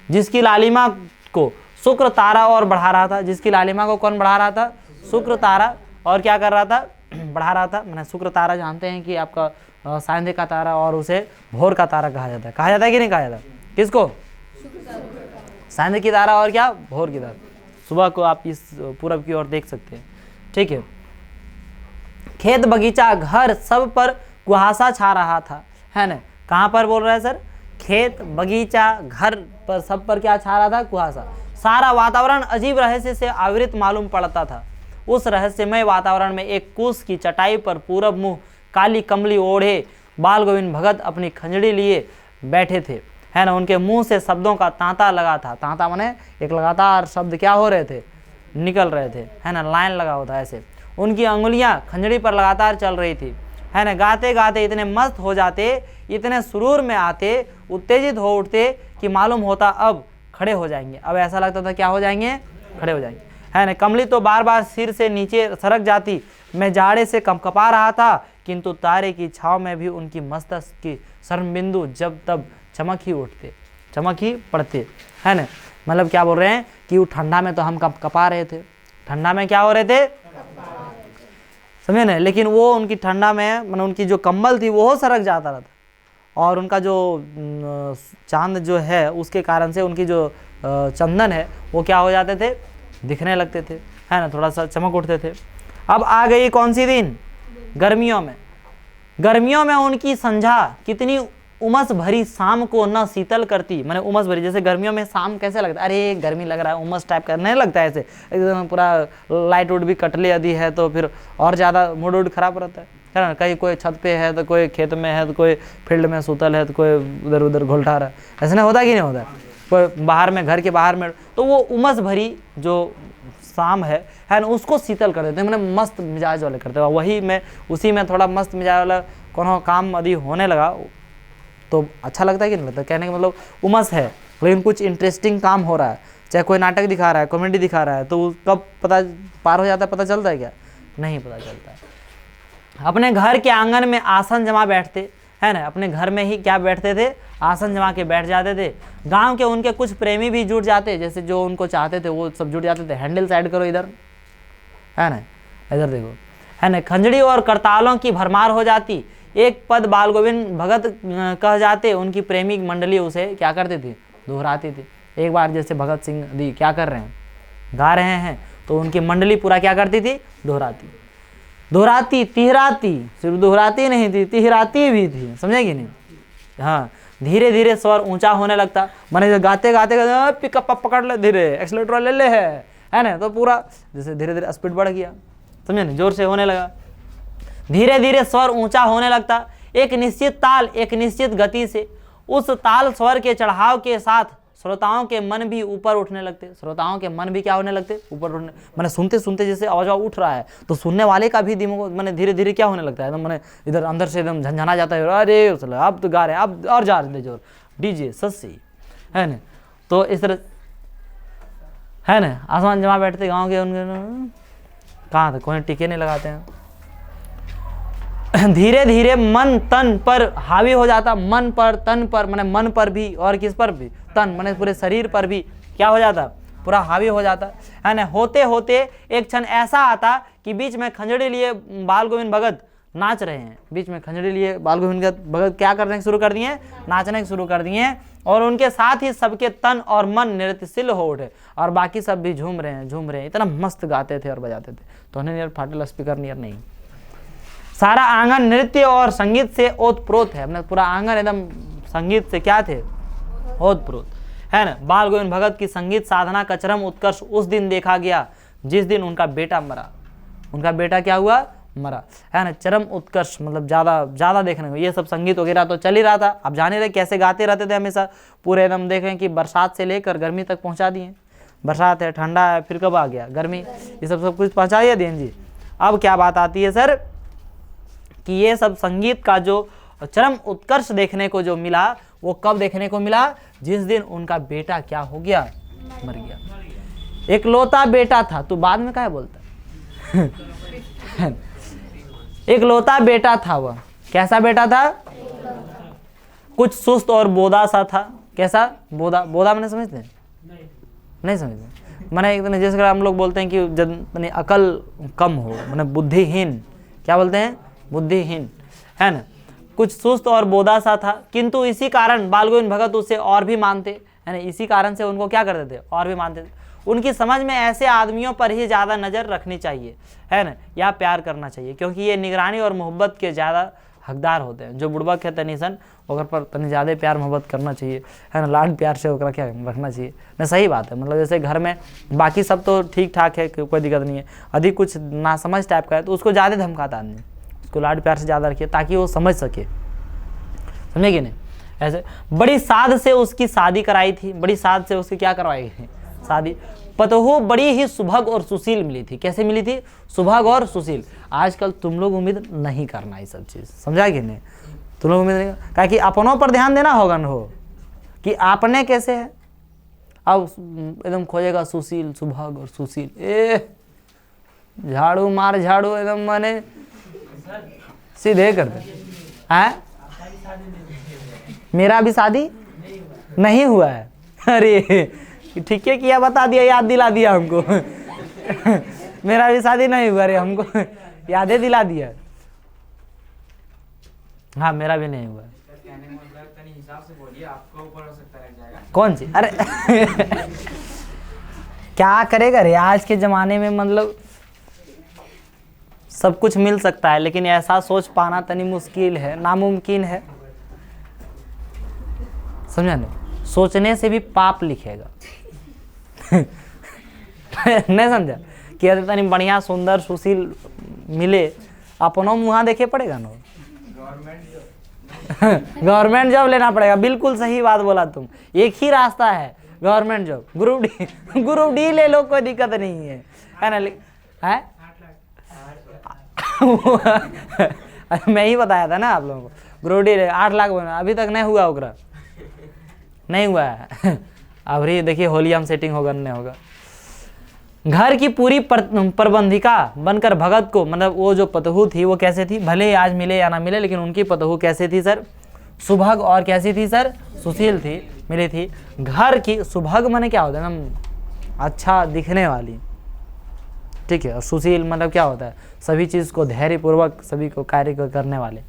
जिसकी लालिमा को शुक्र तारा और बढ़ा रहा था। जिसकी लालिमा को कौन बढ़ा रहा था? शुक्र तारा। और क्या कर रहा था? बढ़ा रहा था। मैंने शुक्र तारा जानते हैं कि आपका सांध्य का तारा, और उसे भोर का तारा कहा जाता है। कहा जाता है कि नहीं कहा जाता? किसको? सांध्य की तारा और क्या? भोर की तारा। सुबह को आप इस पूरब की ओर देख सकते हैं, ठीक है। खेत बगीचा घर सब पर कुहासा छा रहा था, है ना। कहाँ पर बोल रहा है सर? खेत बगीचा घर पर सब पर क्या छा रहा था? कुहासा। सारा वातावरण अजीब रहस्य से आवृत मालूम पड़ता था। उस रहस्यमय वातावरण में एक कूस की चटाई पर पूरब मुंह काली कमली ओढ़े बाल गोविंद भगत अपनी खंजड़ी लिए बैठे थे, है ना। उनके मुंह से शब्दों का तांता लगा था। तांता माने एक लगातार शब्द क्या हो रहे थे? निकल रहे थे, है ना, लाइन लगा होता है ऐसे। उनकी अंगुलियां खंजड़ी पर लगातार चल रही थी, है ना। गाते गाते इतने मस्त हो जाते, इतने सुरूर में आते, उत्तेजित हो उठते कि मालूम होता अब खड़े हो जाएंगे। अब ऐसा लगता था क्या हो जाएंगे? खड़े हो जाएंगे, है ना। कमली तो बार बार सिर से नीचे सरक जाती। मैं जाड़े से कंपकपा रहा था, किंतु तारे की छाव में भी उनकी मस्तक की शर्मबिंदु जब तब चमक ही उठते, चमक ही पड़ते, है ना। मतलब क्या बोल रहे हैं कि वो ठंडा में तो हम कंपकपा रहे थे, ठंडा में क्या हो रहे थे? समझे ना। लेकिन वो उनकी ठंडा में मतलब उनकी जो कंबल थी वो सरक जाता रहता, और उनका जो चांद जो है उसके कारण से उनकी जो चंदन है वो क्या हो जाते थे? दिखने लगते थे, है ना, थोड़ा सा चमक उठते थे। अब आ गई कौन सी दिन? गर्मियों में। गर्मियों में उनकी संध्या कितनी उमस भरी शाम को न शीतल करती, मैंने उमस भरी, जैसे गर्मियों में शाम कैसे लगता है? अरे गर्मी लग रहा है, उमस टाइप का नहीं लगता है ऐसे, एकदम पूरा लाइट उड भी कटली यदि है तो फिर और ज़्यादा मूड उड खराब रहता है ना। कहीं कोई छत पे है तो कोई खेत में है तो कोई फील्ड में सुतल है तो कोई उधर उधर घुलटा रहा है, ऐसा नहीं होता कि नहीं होता? कोई बाहर में, घर के बाहर में, तो वो उमस भरी जो शाम है ना, उसको शीतल कर देते हैं, मैंने मस्त मिजाज वाले करते हैं। वही में उसी में थोड़ा मस्त मिजाज वाला कोनो काम यदि होने लगा तो अच्छा लगता है कि नहीं लगता? कहने का मतलब उमस है लेकिन कुछ इंटरेस्टिंग काम हो रहा है, चाहे कोई नाटक दिखा रहा है, कॉमेडी दिखा रहा है, तो कब पता पार हो जाता है? पता चलता है क्या? नहीं पता चलता है। अपने घर के आंगन में आसन जमा बैठते, है ना। अपने घर में ही क्या बैठते थे? आसन जमा के बैठ जाते थे। गांव के उनके कुछ प्रेमी भी जुट जाते, जैसे जो उनको चाहते थे वो सब जुट जाते थे। हैंडल साइड करो इधर, है ना, इधर देखो, है ना। खंजड़ी और करतालों की भरमार हो जाती। एक पद बाल गोविंद भगत कह जाते, उनकी प्रेमी मंडली उसे क्या करती थी? दोहराती थी। एक बार जैसे भगत सिंह दी क्या कर रहे हैं? गा रहे हैं, तो उनकी मंडली पूरा क्या करती थी? दोहराती, तिहराती, सिर्फ दोहराती नहीं थी, तिहराती भी थी, समझे कि नहीं? हाँ, धीरे धीरे स्वर ऊंचा होने लगता, माने गाते गाते पिकअप पकड़ ले, धीरे एक्सीलेटर ले ले, है ना, तो पूरा जैसे धीरे धीरे स्पीड बढ़ गया, समझे ना, जोर से होने लगा। धीरे धीरे स्वर ऊंचा होने लगता, एक निश्चित ताल, एक निश्चित गति से। उस ताल स्वर के चढ़ाव के साथ श्रोताओं के मन भी ऊपर उठने लगते। श्रोताओं के मन भी क्या होने लगते? ऊपर उठने, मैंने सुनते सुनते जैसे आवाज उठ रहा है तो सुनने वाले का भी दिमाग मैंने धीरे धीरे क्या होने लगता है, एकदम मैंने इधर अंदर से एकदम झंझना जाता है, अरे अब तो गा रहे हैं, अब और जा रहे जोर, डीजे सस्सी है ना। तो इस तरह है ना, आसमान जमा बैठते गाँव के उनके, कहाँ थे, कोई टीके नहीं लगाते हैं। धीरे धीरे मन तन पर हावी हो जाता, मन पर, तन पर, माने मन पर भी और किस पर भी, तन माने पूरे शरीर पर भी क्या हो जाता, पूरा हावी हो जाता है ना। होते होते एक क्षण ऐसा आता कि बीच में खंजड़ी लिए बाल गोविंद भगत नाच रहे हैं। बीच में खंजड़ी लिए बाल गोविंद भगत क्या करने शुरू कर दिए, नाचने शुरू कर दिए, और उनके साथ ही सबके तन और मन नृत्यशील हो उठे, और बाकी सब भी झूम रहे हैं। इतना मस्त गाते थे और बजाते थे, तो उन्हें नियर फाटल स्पीकर नियर नहीं, सारा आंगन नृत्य और संगीत से ओतप्रोत है। पूरा आंगन एकदम संगीत से क्या थे, ओतप्रोत है ना। बाल गोविंद भगत की संगीत साधना का चरम उत्कर्ष उस दिन देखा गया जिस दिन उनका बेटा मरा। उनका बेटा क्या हुआ, मरा है ना। चरम उत्कर्ष मतलब ज्यादा देखने को, ये सब संगीत वगैरह तो चल ही रहा था। अब जाने रहे कैसे गाते रहते थे हमेशा, पूरे एकदम देखें कि बरसात से लेकर गर्मी तक पहुंचा दिए। बरसात है, ठंडा है, फिर कब आ गया गर्मी, ये सब कुछ पहुंचा दिए जी। अब क्या बात आती है सर कि ये सब संगीत का जो चरम उत्कर्ष देखने को जो मिला, वो कब देखने को मिला, जिस दिन उनका बेटा क्या हो गया, मर गया। एक लौता बेटा था, तू बाद में क्या बोलता एक लौता बेटा था, वह कैसा बेटा था, कुछ सुस्त और बोदा सा था। कैसा, बोदा मैंने समझते हैं, नहीं समझते, मैंने जैसे हम लोग बोलते हैं कि जब मैंने अकल कम हो, मैंने बुद्धिहीन, क्या बोलते हैं, बुद्धिहीन है ना। कुछ सुस्त और बोदा सा था, किंतु इसी कारण बाल गोविंद भगत उससे और भी मानते है ना। इसी कारण से उनको क्या करते थे, और भी मानते थे। उनकी समझ में ऐसे आदमियों पर ही ज़्यादा नज़र रखनी चाहिए है ना, या प्यार करना चाहिए, क्योंकि ये निगरानी और मोहब्बत के ज़्यादा हकदार होते हैं। जो बुड़बक है तनिसन ओकर पर तनि ज़्यादा प्यार मोहब्बत करना चाहिए है ना, लाड प्यार से ओकरा क्या रखना चाहिए ना। सही बात है, मतलब जैसे घर में बाकी सब तो ठीक ठाक है, कोई दिक्कत नहीं है, अधिक कुछ नासमझ टाइप का है तो उसको ज़्यादा धमकाता आदमी, उसको लाड प्यार से ज़्यादा रखिए ताकि वो समझ सके, समझे कि नहीं। ऐसे बड़ी साध से उसकी शादी कराई थी, बड़ी साध से उसकी क्या करवाई थी, शादी। पतोहू बड़ी ही सुभग और सुशील मिली थी। कैसे मिली थी, सुभग और सुशील। आजकल तुम लोग उम्मीद नहीं करना ये सब चीज़, समझा कि नहीं, तुम लोग उम्मीद नहीं, क्या कि अपनों पर ध्यान देना होगा न, हो कि आपने कैसे है। अब एकदम खोजेगा सुशील, सुभग और सुशील, झाड़ू मार झाड़ू एकदम माने सीधे कर दे। हैं, मेरा भी शादी नहीं हुआ है, अरे ठीक है किया, बता दिया, याद दिला दिया हमको मेरा भी शादी नहीं हुआ, अरे हमको यादें दिला दिया। हाँ मेरा भी नहीं हुआ। कौन सी, अरे क्या करेगा रे, आज के जमाने में मतलब सब कुछ मिल सकता है, लेकिन ऐसा सोच पाना तनी मुश्किल है, नामुमकिन है, समझा नहीं। सोचने से भी पाप लिखेगा नहीं समझा कि अरे तनी बढ़िया सुंदर सुशील मिले, अपनों मुँह देखे पड़ेगा ना गवर्नमेंट जॉब लेना पड़ेगा। बिल्कुल सही बात बोला तुम, एक ही रास्ता है गवर्नमेंट जॉब, ग्रुप डी ले लो, कोई दिक्कत नहीं है ना। है मैं ही बताया था ना आप लोगों को, ग्रुप डी 8 लाख बना, अभी तक नहीं हुआ, ओकरा नहीं हुआ है अब रे देखिए होली हम सेटिंग होगा नहीं होगा। घर की पूरी प्रबंधिका बनकर भगत को, मतलब वो जो पतहू थी वो कैसे थी, भले ही आज मिले या ना मिले, लेकिन उनकी पतहू कैसे थी सर, सुभग और कैसी थी सर, सुशील थी, मिली थी। घर की सुभग माने क्या होता है ना, अच्छा दिखने वाली, ठीक है, और सुशील मतलब क्या होता है, सभी चीज़ को धैर्यपूर्वक सभी को कार्य को करने वाले।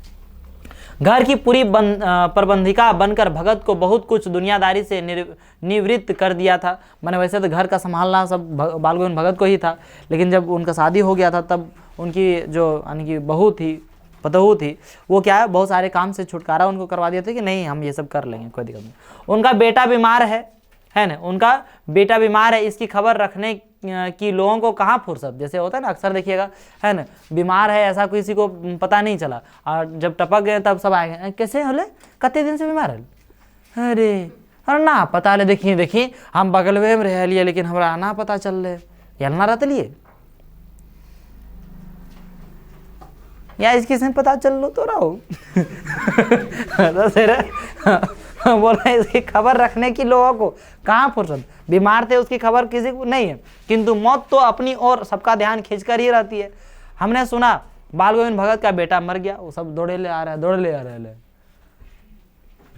घर की पूरी प्रबंधिका बनकर भगत को बहुत कुछ दुनियादारी से निवृत्त कर दिया था। मैंने वैसे तो घर का संभालना सब बाल गोविंद भगत को ही था, लेकिन जब उनका शादी हो गया था तब उनकी जो यानी कि बहू थी, पतहू थी, वो क्या है बहुत सारे काम से छुटकारा उनको करवा दिया था कि नहीं हम ये सब कर लेंगे, कोई दिक्कत नहीं। उनका बेटा बीमार है ना, उनका बेटा बीमार है, इसकी खबर कि लोगों को कहाँ फुर्सत, जैसे होता है ना अक्सर देखिएगा, है ना, बीमार है ऐसा किसी को पता नहीं चला, और जब टपक गए तब सब आए गए, कैसे होले, कते दिन से बीमार है, अरे ना पता ले, देखिए देखिए हम बगल में रह लिए लेकिन हमारा ना पता चल रहे, यलना रहते लिए या इसकी से पता चल लो तो रहो बोल रहे इसकी खबर रखने की लोगों को कहाँ फुर्सत, बीमार थे उसकी खबर किसी को नहीं है, किंतु मौत तो अपनी ओर सबका ध्यान खींच कर ही रहती है। हमने सुना बाल गोविंद भगत का बेटा मर गया, वो सब दौड़े ले आ रहा है, दौड़े ले आ रहा है,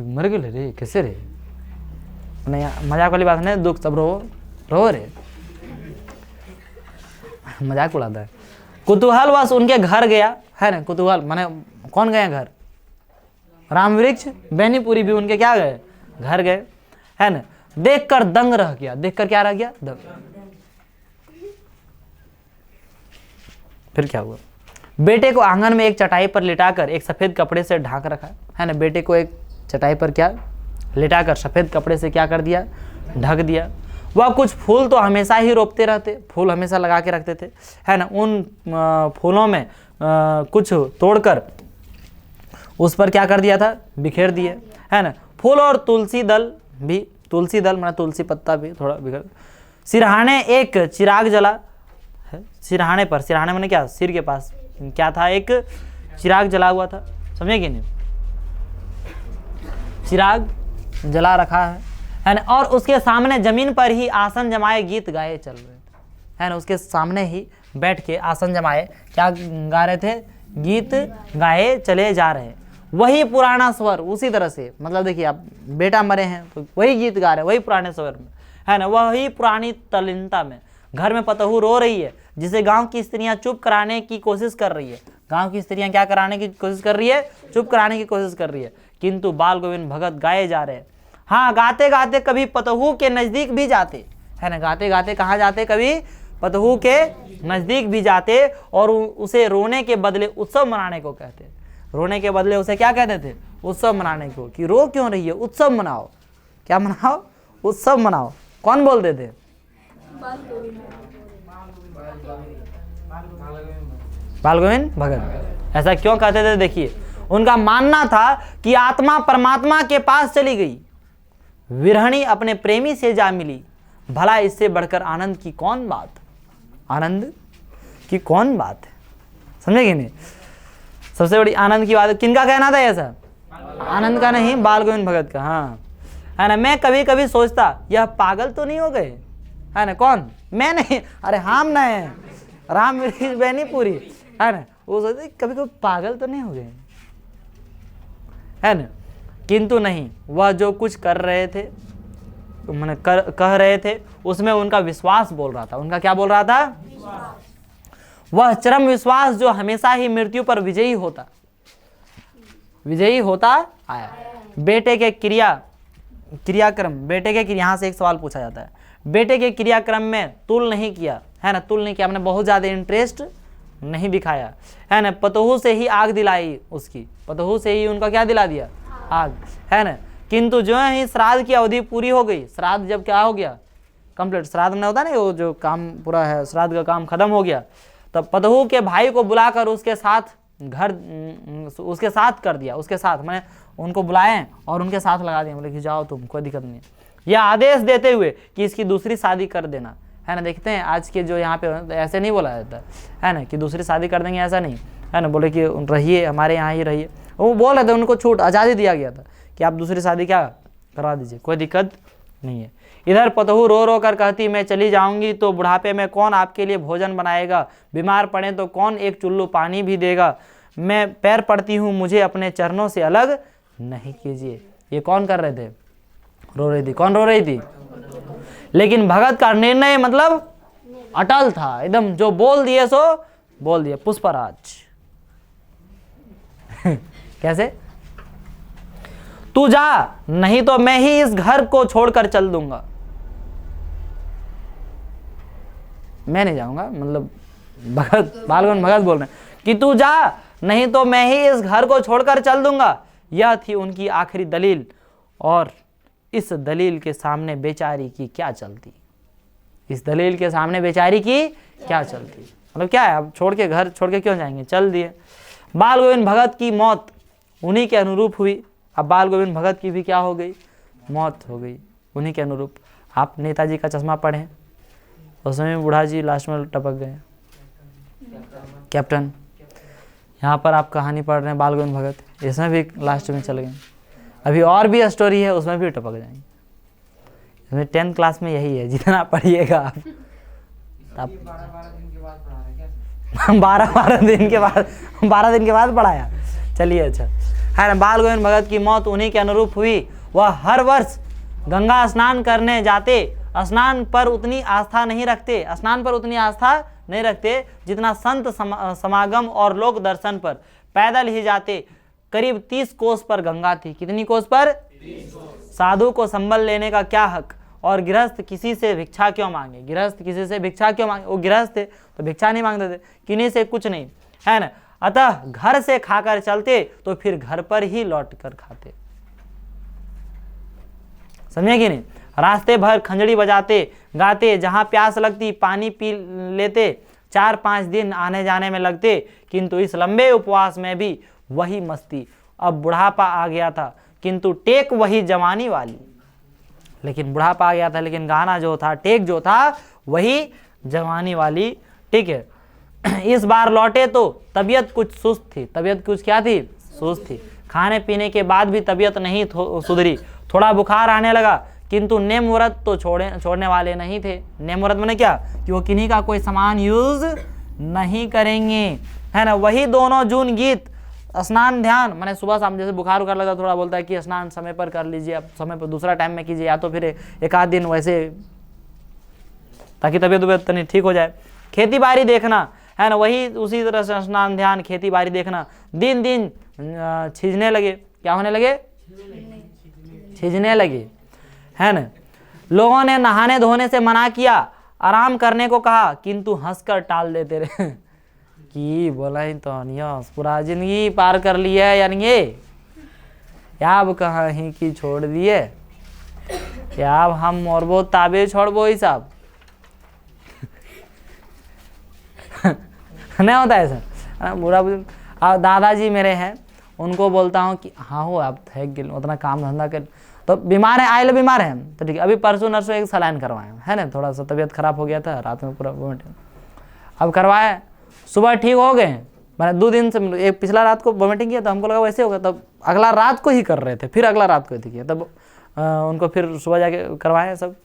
मर गए रे, कैसे रे, नहीं मजाक वाली बात नहीं, दुख सब रो रे, मजाक उड़ाता है। कुतूहलवश उनके घर गया, है ना, कुतूहल माने कौन गए घर, राम वृक्ष बेनीपुरी भी उनके क्या गए, घर गए, है ना, देखकर दंग रह गया, देखकर क्या रह गया, दंग। फिर क्या हुआ, बेटे को आंगन में एक चटाई पर लिटाकर एक सफेद कपड़े से ढांक रखा, है ना, बेटे को एक चटाई पर क्या लिटाकर सफेद कपड़े से क्या कर दिया, ढक दिया। वह कुछ फूल तो हमेशा ही रोपते रहते, फूल हमेशा लगा के रखते थे, है ना, उन फूलों में कुछ तोड़कर उस पर क्या कर दिया था, बिखेर दिए, है ना, फूल और तुलसी दल भी, तुलसी दल माना तुलसी पत्ता भी थोड़ा बिखेर। सिरहाने एक चिराग जला है, सिरहाने पर, सिरहाने माने क्या, सिर के पास क्या था, एक चिराग जला हुआ था, समझे कि नहीं, चिराग जला रखा है ना, और उसके सामने जमीन पर ही आसन जमाए गीत गाए चल रहे थे, है ना, उसके सामने ही बैठ के आसन जमाए क्या गा रहे थे, गीत गाए चले जा रहे, वही पुराना स्वर उसी तरह से, मतलब देखिए आप बेटा मरे हैं तो वही गीत गा रहे हैं, वही पुराने स्वर में, है ना, वही पुरानी तल्लीनता में। घर में पतहू रो रही है, जिसे गांव की स्त्रियां चुप कराने की कोशिश कर रही है, गांव की स्त्रियां क्या कराने की कोशिश कर रही है, चुप कराने की कोशिश कर रही है, किंतु बाल गोविंद भगत गाए जा रहे हैं। हाँ, गाते गाते कभी पतहू के नजदीक भी जाते, है ना, गाते गाते कहाँ जाते, कभी पतहू के नजदीक भी जाते, और उसे रोने के बदले उत्सव मनाने को कहते, रोने के बदले उसे क्या कहते थे, उत्सव मनाने को, कि रो क्यों रही है, उत्सव मनाओ, क्या मनाओ, उत्सव मनाओ। कौन बोलते थे, बाल गोविंद भगत। ऐसा क्यों कहते थे, देखिए उनका मानना था कि आत्मा परमात्मा के पास चली गई, विरहणी अपने प्रेमी से जा मिली, भला इससे बढ़कर आनंद की कौन बात, आनंद की कौन बात है, समझे कि नहीं, सबसे बड़ी आनंद की बात किनका कहना था ऐसा, आनंद का नहीं, बाल गोविंद भगत का, हाँ, है ना। मैं कभी कभी सोचता यह पागल तो नहीं हो गए, है ना, कौन, मैं नहीं, अरे हम नहीं, राम वृक्ष बेनीपुरी, है ना, वो सोचते कभी कभी पागल तो नहीं हो गए, है ना, किंतु नहीं, वह जो कुछ कर रहे थे, मैंने कह रहे थे, उसमें उनका विश्वास बोल रहा था, उनका क्या बोल रहा था, वह चरम विश्वास जो हमेशा ही मृत्यु पर विजयी होता आया। बेटे के क्रियाक्रम, बेटे के, यहाँ से एक सवाल पूछा जाता है, बेटे के क्रियाक्रम में तुल नहीं किया, है ना, तुल नहीं किया, हमने बहुत ज्यादा इंटरेस्ट नहीं दिखाया, है ना, पतहू से ही आग दिलाई, उसकी पतहू से ही उनका क्या दिला दिया, आग, है ना, किंतु जो ही श्राद्ध की अवधि पूरी हो गई, श्राद्ध जब क्या हो गया, कंप्लीट, श्राद्ध में होता ना वो जो काम पूरा है, श्राद्ध का काम खत्म हो गया, तब पतहू के भाई को बुलाकर उसके साथ कर दिया, उसके साथ मैंने उनको बुलाए और उनके साथ लगा दिया, बोले कि जाओ तुम, कोई दिक्कत नहीं, यह आदेश देते हुए कि इसकी दूसरी शादी कर देना, है ना। देखते हैं आज के जो यहाँ पे ऐसे नहीं बोला जाता है ना, कि दूसरी शादी कर देंगे, ऐसा नहीं, है ना, बोले कि रहिए हमारे यहाँ ही रहिए, वो बोल रहे थे, उनको छूट आज़ादी दिया गया था कि आप दूसरी शादी क्या करवा दीजिए, कोई दिक्कत नहीं है। इधर पतहू रो रो कर कहती, मैं चली जाऊंगी तो बुढ़ापे में कौन आपके लिए भोजन बनाएगा, बीमार पड़े तो कौन एक चुल्लू पानी भी देगा, मैं पैर पड़ती हूँ, मुझे अपने चरणों से अलग नहीं कीजिए। ये कौन कर रहे थे, रो रही थी, कौन रो रही थी, लेकिन भगत का निर्णय मतलब अटल था एकदम, जो बोल दिए सो बोल दिए, पुष्पराज कैसे, तू जा नहीं तो मैं ही इस घर को छोड़कर चल दूंगा, मैं नहीं जाऊंगा, मतलब भगत, बाल गोविंद भगत बोल रहे हैं कि तू जा नहीं तो मैं ही इस घर को छोड़कर चल दूंगा। यह थी उनकी आखिरी दलील, और इस दलील के सामने बेचारी की क्या चलती, इस दलील के सामने बेचारी की क्या चलती। मतलब क्या है, अब छोड़ के घर छोड़ के क्यों जाएंगे, चल दिए। बाल गोविंद भगत की मौत उन्हीं के अनुरूप हुई। अब बाल गोविंद भगत की भी क्या हो गई, मौत हो गई उन्हीं के अनुरूप। आप नेताजी का चश्मा पढ़ें, उसमें बूढ़ा जी लास्ट में टपक गए, कैप्टन। यहाँ पर आप कहानी पढ़ रहे हैं बाल गोविंद भगत, इसमें भी लास्ट में चले गए। अभी और भी स्टोरी है, उसमें भी टपक जाएंगे। इसमें 10th क्लास में यही है, जितना पढ़िएगा आप। 12 दिन के बाद पढ़ाया। चलिए अच्छा है ना। बाल गोविंद भगत की मौत उन्हीं के अनुरूप हुई। वह हर वर्ष गंगा स्नान करने जाते, स्नान पर उतनी आस्था नहीं रखते जितना संत समागम और लोक दर्शन पर। पैदल ही जाते। करीब 30 कोस पर गंगा थी। कितनी कोस पर? 30 कोस। साधु को संबल लेने का क्या हक, और गृहस्थ किसी से भिक्षा क्यों मांगे? वो गृहस्थ थे तो भिक्षा नहीं मांगते थे, किन्हीं से कुछ नहीं, है ना। अतः घर से खाकर चलते तो फिर घर पर ही लौट कर खाते। समझे कि नहीं? रास्ते भर खंजड़ी बजाते गाते, जहां प्यास लगती पानी पी लेते। 4-5 दिन आने जाने में लगते, किंतु इस लंबे उपवास में भी वही मस्ती। अब बुढ़ापा आ गया था, किंतु टेक वही जवानी वाली। लेकिन बुढ़ापा आ गया था, लेकिन गाना जो था, टेक जो था, वही जवानी वाली। ठीक है। इस बार लौटे तो तबीयत कुछ सुस्त थी। तबीयत कुछ क्या थी? सुस्त थी। खाने पीने के बाद भी तबीयत नहीं सुधरी। थोड़ा बुखार आने लगा, किंतु नेम व्रत तो छोड़ने वाले नहीं थे। नेम व्रत मैंने क्या कि वो किन्हीं का कोई सामान यूज नहीं करेंगे, है ना। वही दोनों जून गीत, स्नान ध्यान, मैंने सुबह शाम जैसे बुखार उखार लगा थोड़ा बोलता है कि स्नान समय पर कर लीजिए, अब समय पर दूसरा टाइम में कीजिए, या तो फिर एक आध दिन वैसे, ताकि तबीयत नहीं ठीक हो जाए। खेती बाड़ी देखना, है ना, वही उसी तरह से स्नान ध्यान खेती बाड़ी देखना। दिन दिन छीजने लगे। क्या होने लगे? छीजने लगे, है ना। लोगों ने नहाने धोने से मना किया, आराम करने को कहा, किंतु हंसकर टाल देते रहे। कि बोला ही तो पूरा जिंदगी पार कर ली है, यानी ये अब कहाँ ही की छोड़ दिए, क्या अब हम और वो ताबे छोड़बो ही साहब। नहीं होता ऐसा। बुरा दादाजी मेरे हैं, उनको बोलता हूँ कि हाँ हो आप थक गए, उतना काम धंधा कर, तो बीमार है, आए बीमार हैं तो ठीक है। अभी परसों नरसों एक सलाइन करवाए, है ना, थोड़ा सा तबीयत खराब हो गया था, रात में पूरा वोमिटिंग, अब करवाए, सुबह ठीक हो गए। मैंने 2 दिन से, एक पिछला रात को वोमिटिंग किया तो हमको लगा वैसे होगा, तब अगला रात को ही कर रहे थे, फिर अगला रात को किया, तब उनको फिर सुबह जाके करवाए, सब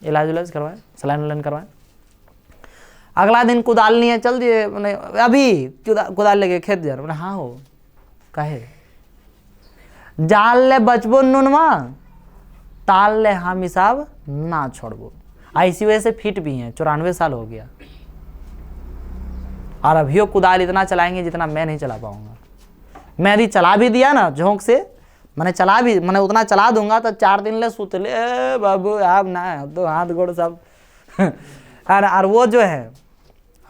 इलाज उलाज करवाए, सलाइन वलाइन करवाए। अगला दिन कुदाल नहीं है, चल दिए, मैंने अभी कुदाल लेके खेत जा रहा, हाँ हो कहे जाल ले बचबो नुनमा, ताल ले हम हिसाब ना छोड़बो। इसी वजह से फिट भी हैं, 94 साल हो गया, और अभी कुदाल इतना चलाएंगे जितना मैं नहीं चला पाऊंगा। मैं यदि चला भी दिया ना झोंक से, मैंने उतना चला दूंगा तो 4 दिन ले सुत ले बाबू, आप ना तो हाथ गोड़ सब। और वो जो है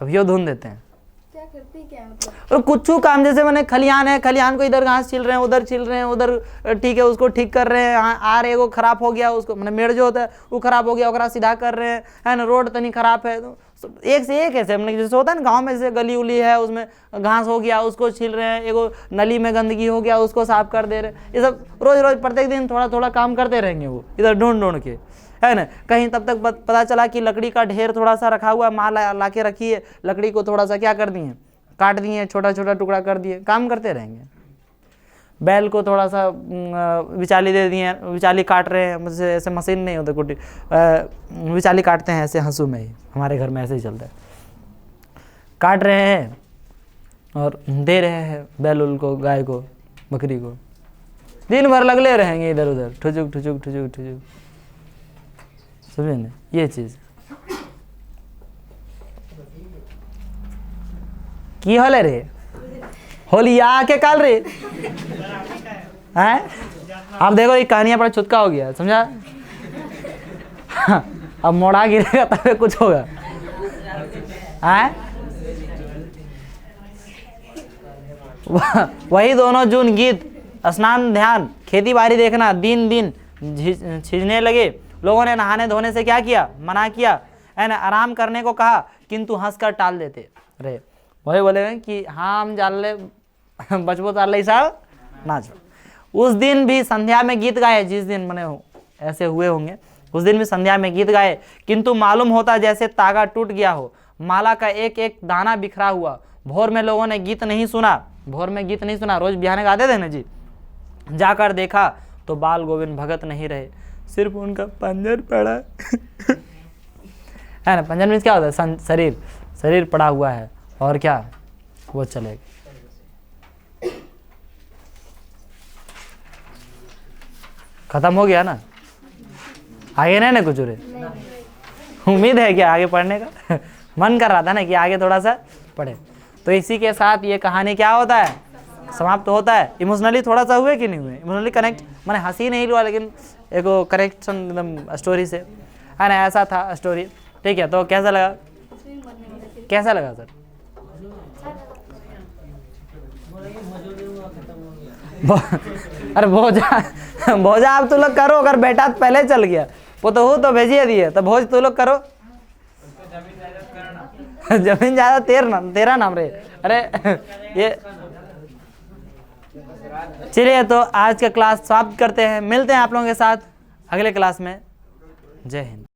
अभी धुन देते हैं, क्या करती क्या मतलब? और कुछ काम, जैसे मैंने खलियान है, खलियान को इधर घास छिल रहे हैं, उधर छिल रहे हैं, उधर ठीक है उसको ठीक कर रहे हैं, आ रहे वो खराब हो गया, उसको मैंने मेड़ जो होता है वो खराब हो गया, ओकरा सीधा कर रहे हैं, है ना। रोड तनी खराब है, तो एक से एक ऐसे मैंने जैसे होता है ना गाँव में, जैसे गली उली है उसमें घास हो गया उसको छील रहे हैं, एगो नली में गंदगी हो गया उसको साफ कर दे रहे हैं। ये सब रोज रोज प्रत्येक दिन थोड़ा थोड़ा काम करते रहेंगे वो, इधर ढूंढ के, है ना। कहीं तब तक पता चला कि लकड़ी का ढेर थोड़ा सा रखा हुआ, माल ला के रखी है, लकड़ी को थोड़ा सा क्या कर दिए, काट दिए, छोटा छोटा टुकड़ा कर दिए, काम करते रहेंगे। बैल को थोड़ा सा विचाली दे दिए, विचाली काट रहे हैं, मुझसे ऐसे मशीन नहीं होता कुटी, विचाली काटते हैं ऐसे हंसू में ही, हमारे घर में ऐसे ही चलता है, काट रहे हैं और दे रहे हैं बैल उल को, गाय को, बकरी को, दिन भर लगले रहेंगे इधर उधर, ठुचुक ठुचुक ठुचुक ठुचुक, समझे ना ये चीज़ की होले रे, होलिया के काल रे हैं। अब देखो ये कहानियां बड़ा चुटका हो गया, समझा। अब मोड़ा गिरेगा तब कुछ होगा, हैं। वही दोनों जून गीत, स्नान ध्यान खेती बाड़ी देखना, दिन दिन छीजने लगे। लोगों ने नहाने धोने से क्या किया, मना किया, है ना, आराम करने को कहा किंतु हंसकर टाल देते रहे। वही बोले कि हाँ हम जान ले बचपो तार ले साहब नाच। उस दिन भी संध्या में गीत गाए, जिस दिन मने ऐसे हुए होंगे उस दिन भी संध्या में गीत गाए, किंतु मालूम होता जैसे तागा टूट गया हो, माला का एक एक दाना बिखरा हुआ। भोर में लोगों ने गीत नहीं सुना, भोर में गीत नहीं सुना, रोज बिहाने गाते थे ना जी। जाकर देखा तो बाल गोविंद भगत नहीं रहे, सिर्फ उनका पंजर पड़ा है ना। पंजर मीन्स क्या होता है? शरीर, शरीर पड़ा हुआ है और क्या वो चलेगा। खत्म हो गया ना, आगे नहीं ना कुछ रे? उम्मीद है क्या आगे पढ़ने का? मन कर रहा था ना कि आगे थोड़ा सा पढ़े। तो इसी के साथ ये कहानी क्या होता है, समाप्त होता है। इमोशनली थोड़ा सा हुए कि नहीं हुए? इमोशनली कनेक्ट, मैंने हंसी नहीं हुआ लेकिन एक कनेक्शन एकदम स्टोरी से, है ना, ऐसा था स्टोरी। ठीक है, तो कैसा लगा? कैसा लगा सर? अरे भोजा आप तू लोग करो, अगर बेटा तो पहले चल गया, वो तो हो तो भेजिए दिए, तो भोज तू लोग करो। जमीन ज्यादा तेरा नाम रे। अरे ये चलिए, तो आज का क्लास समाप्त करते हैं, मिलते हैं आप लोगों के साथ अगले क्लास में। जय हिंद।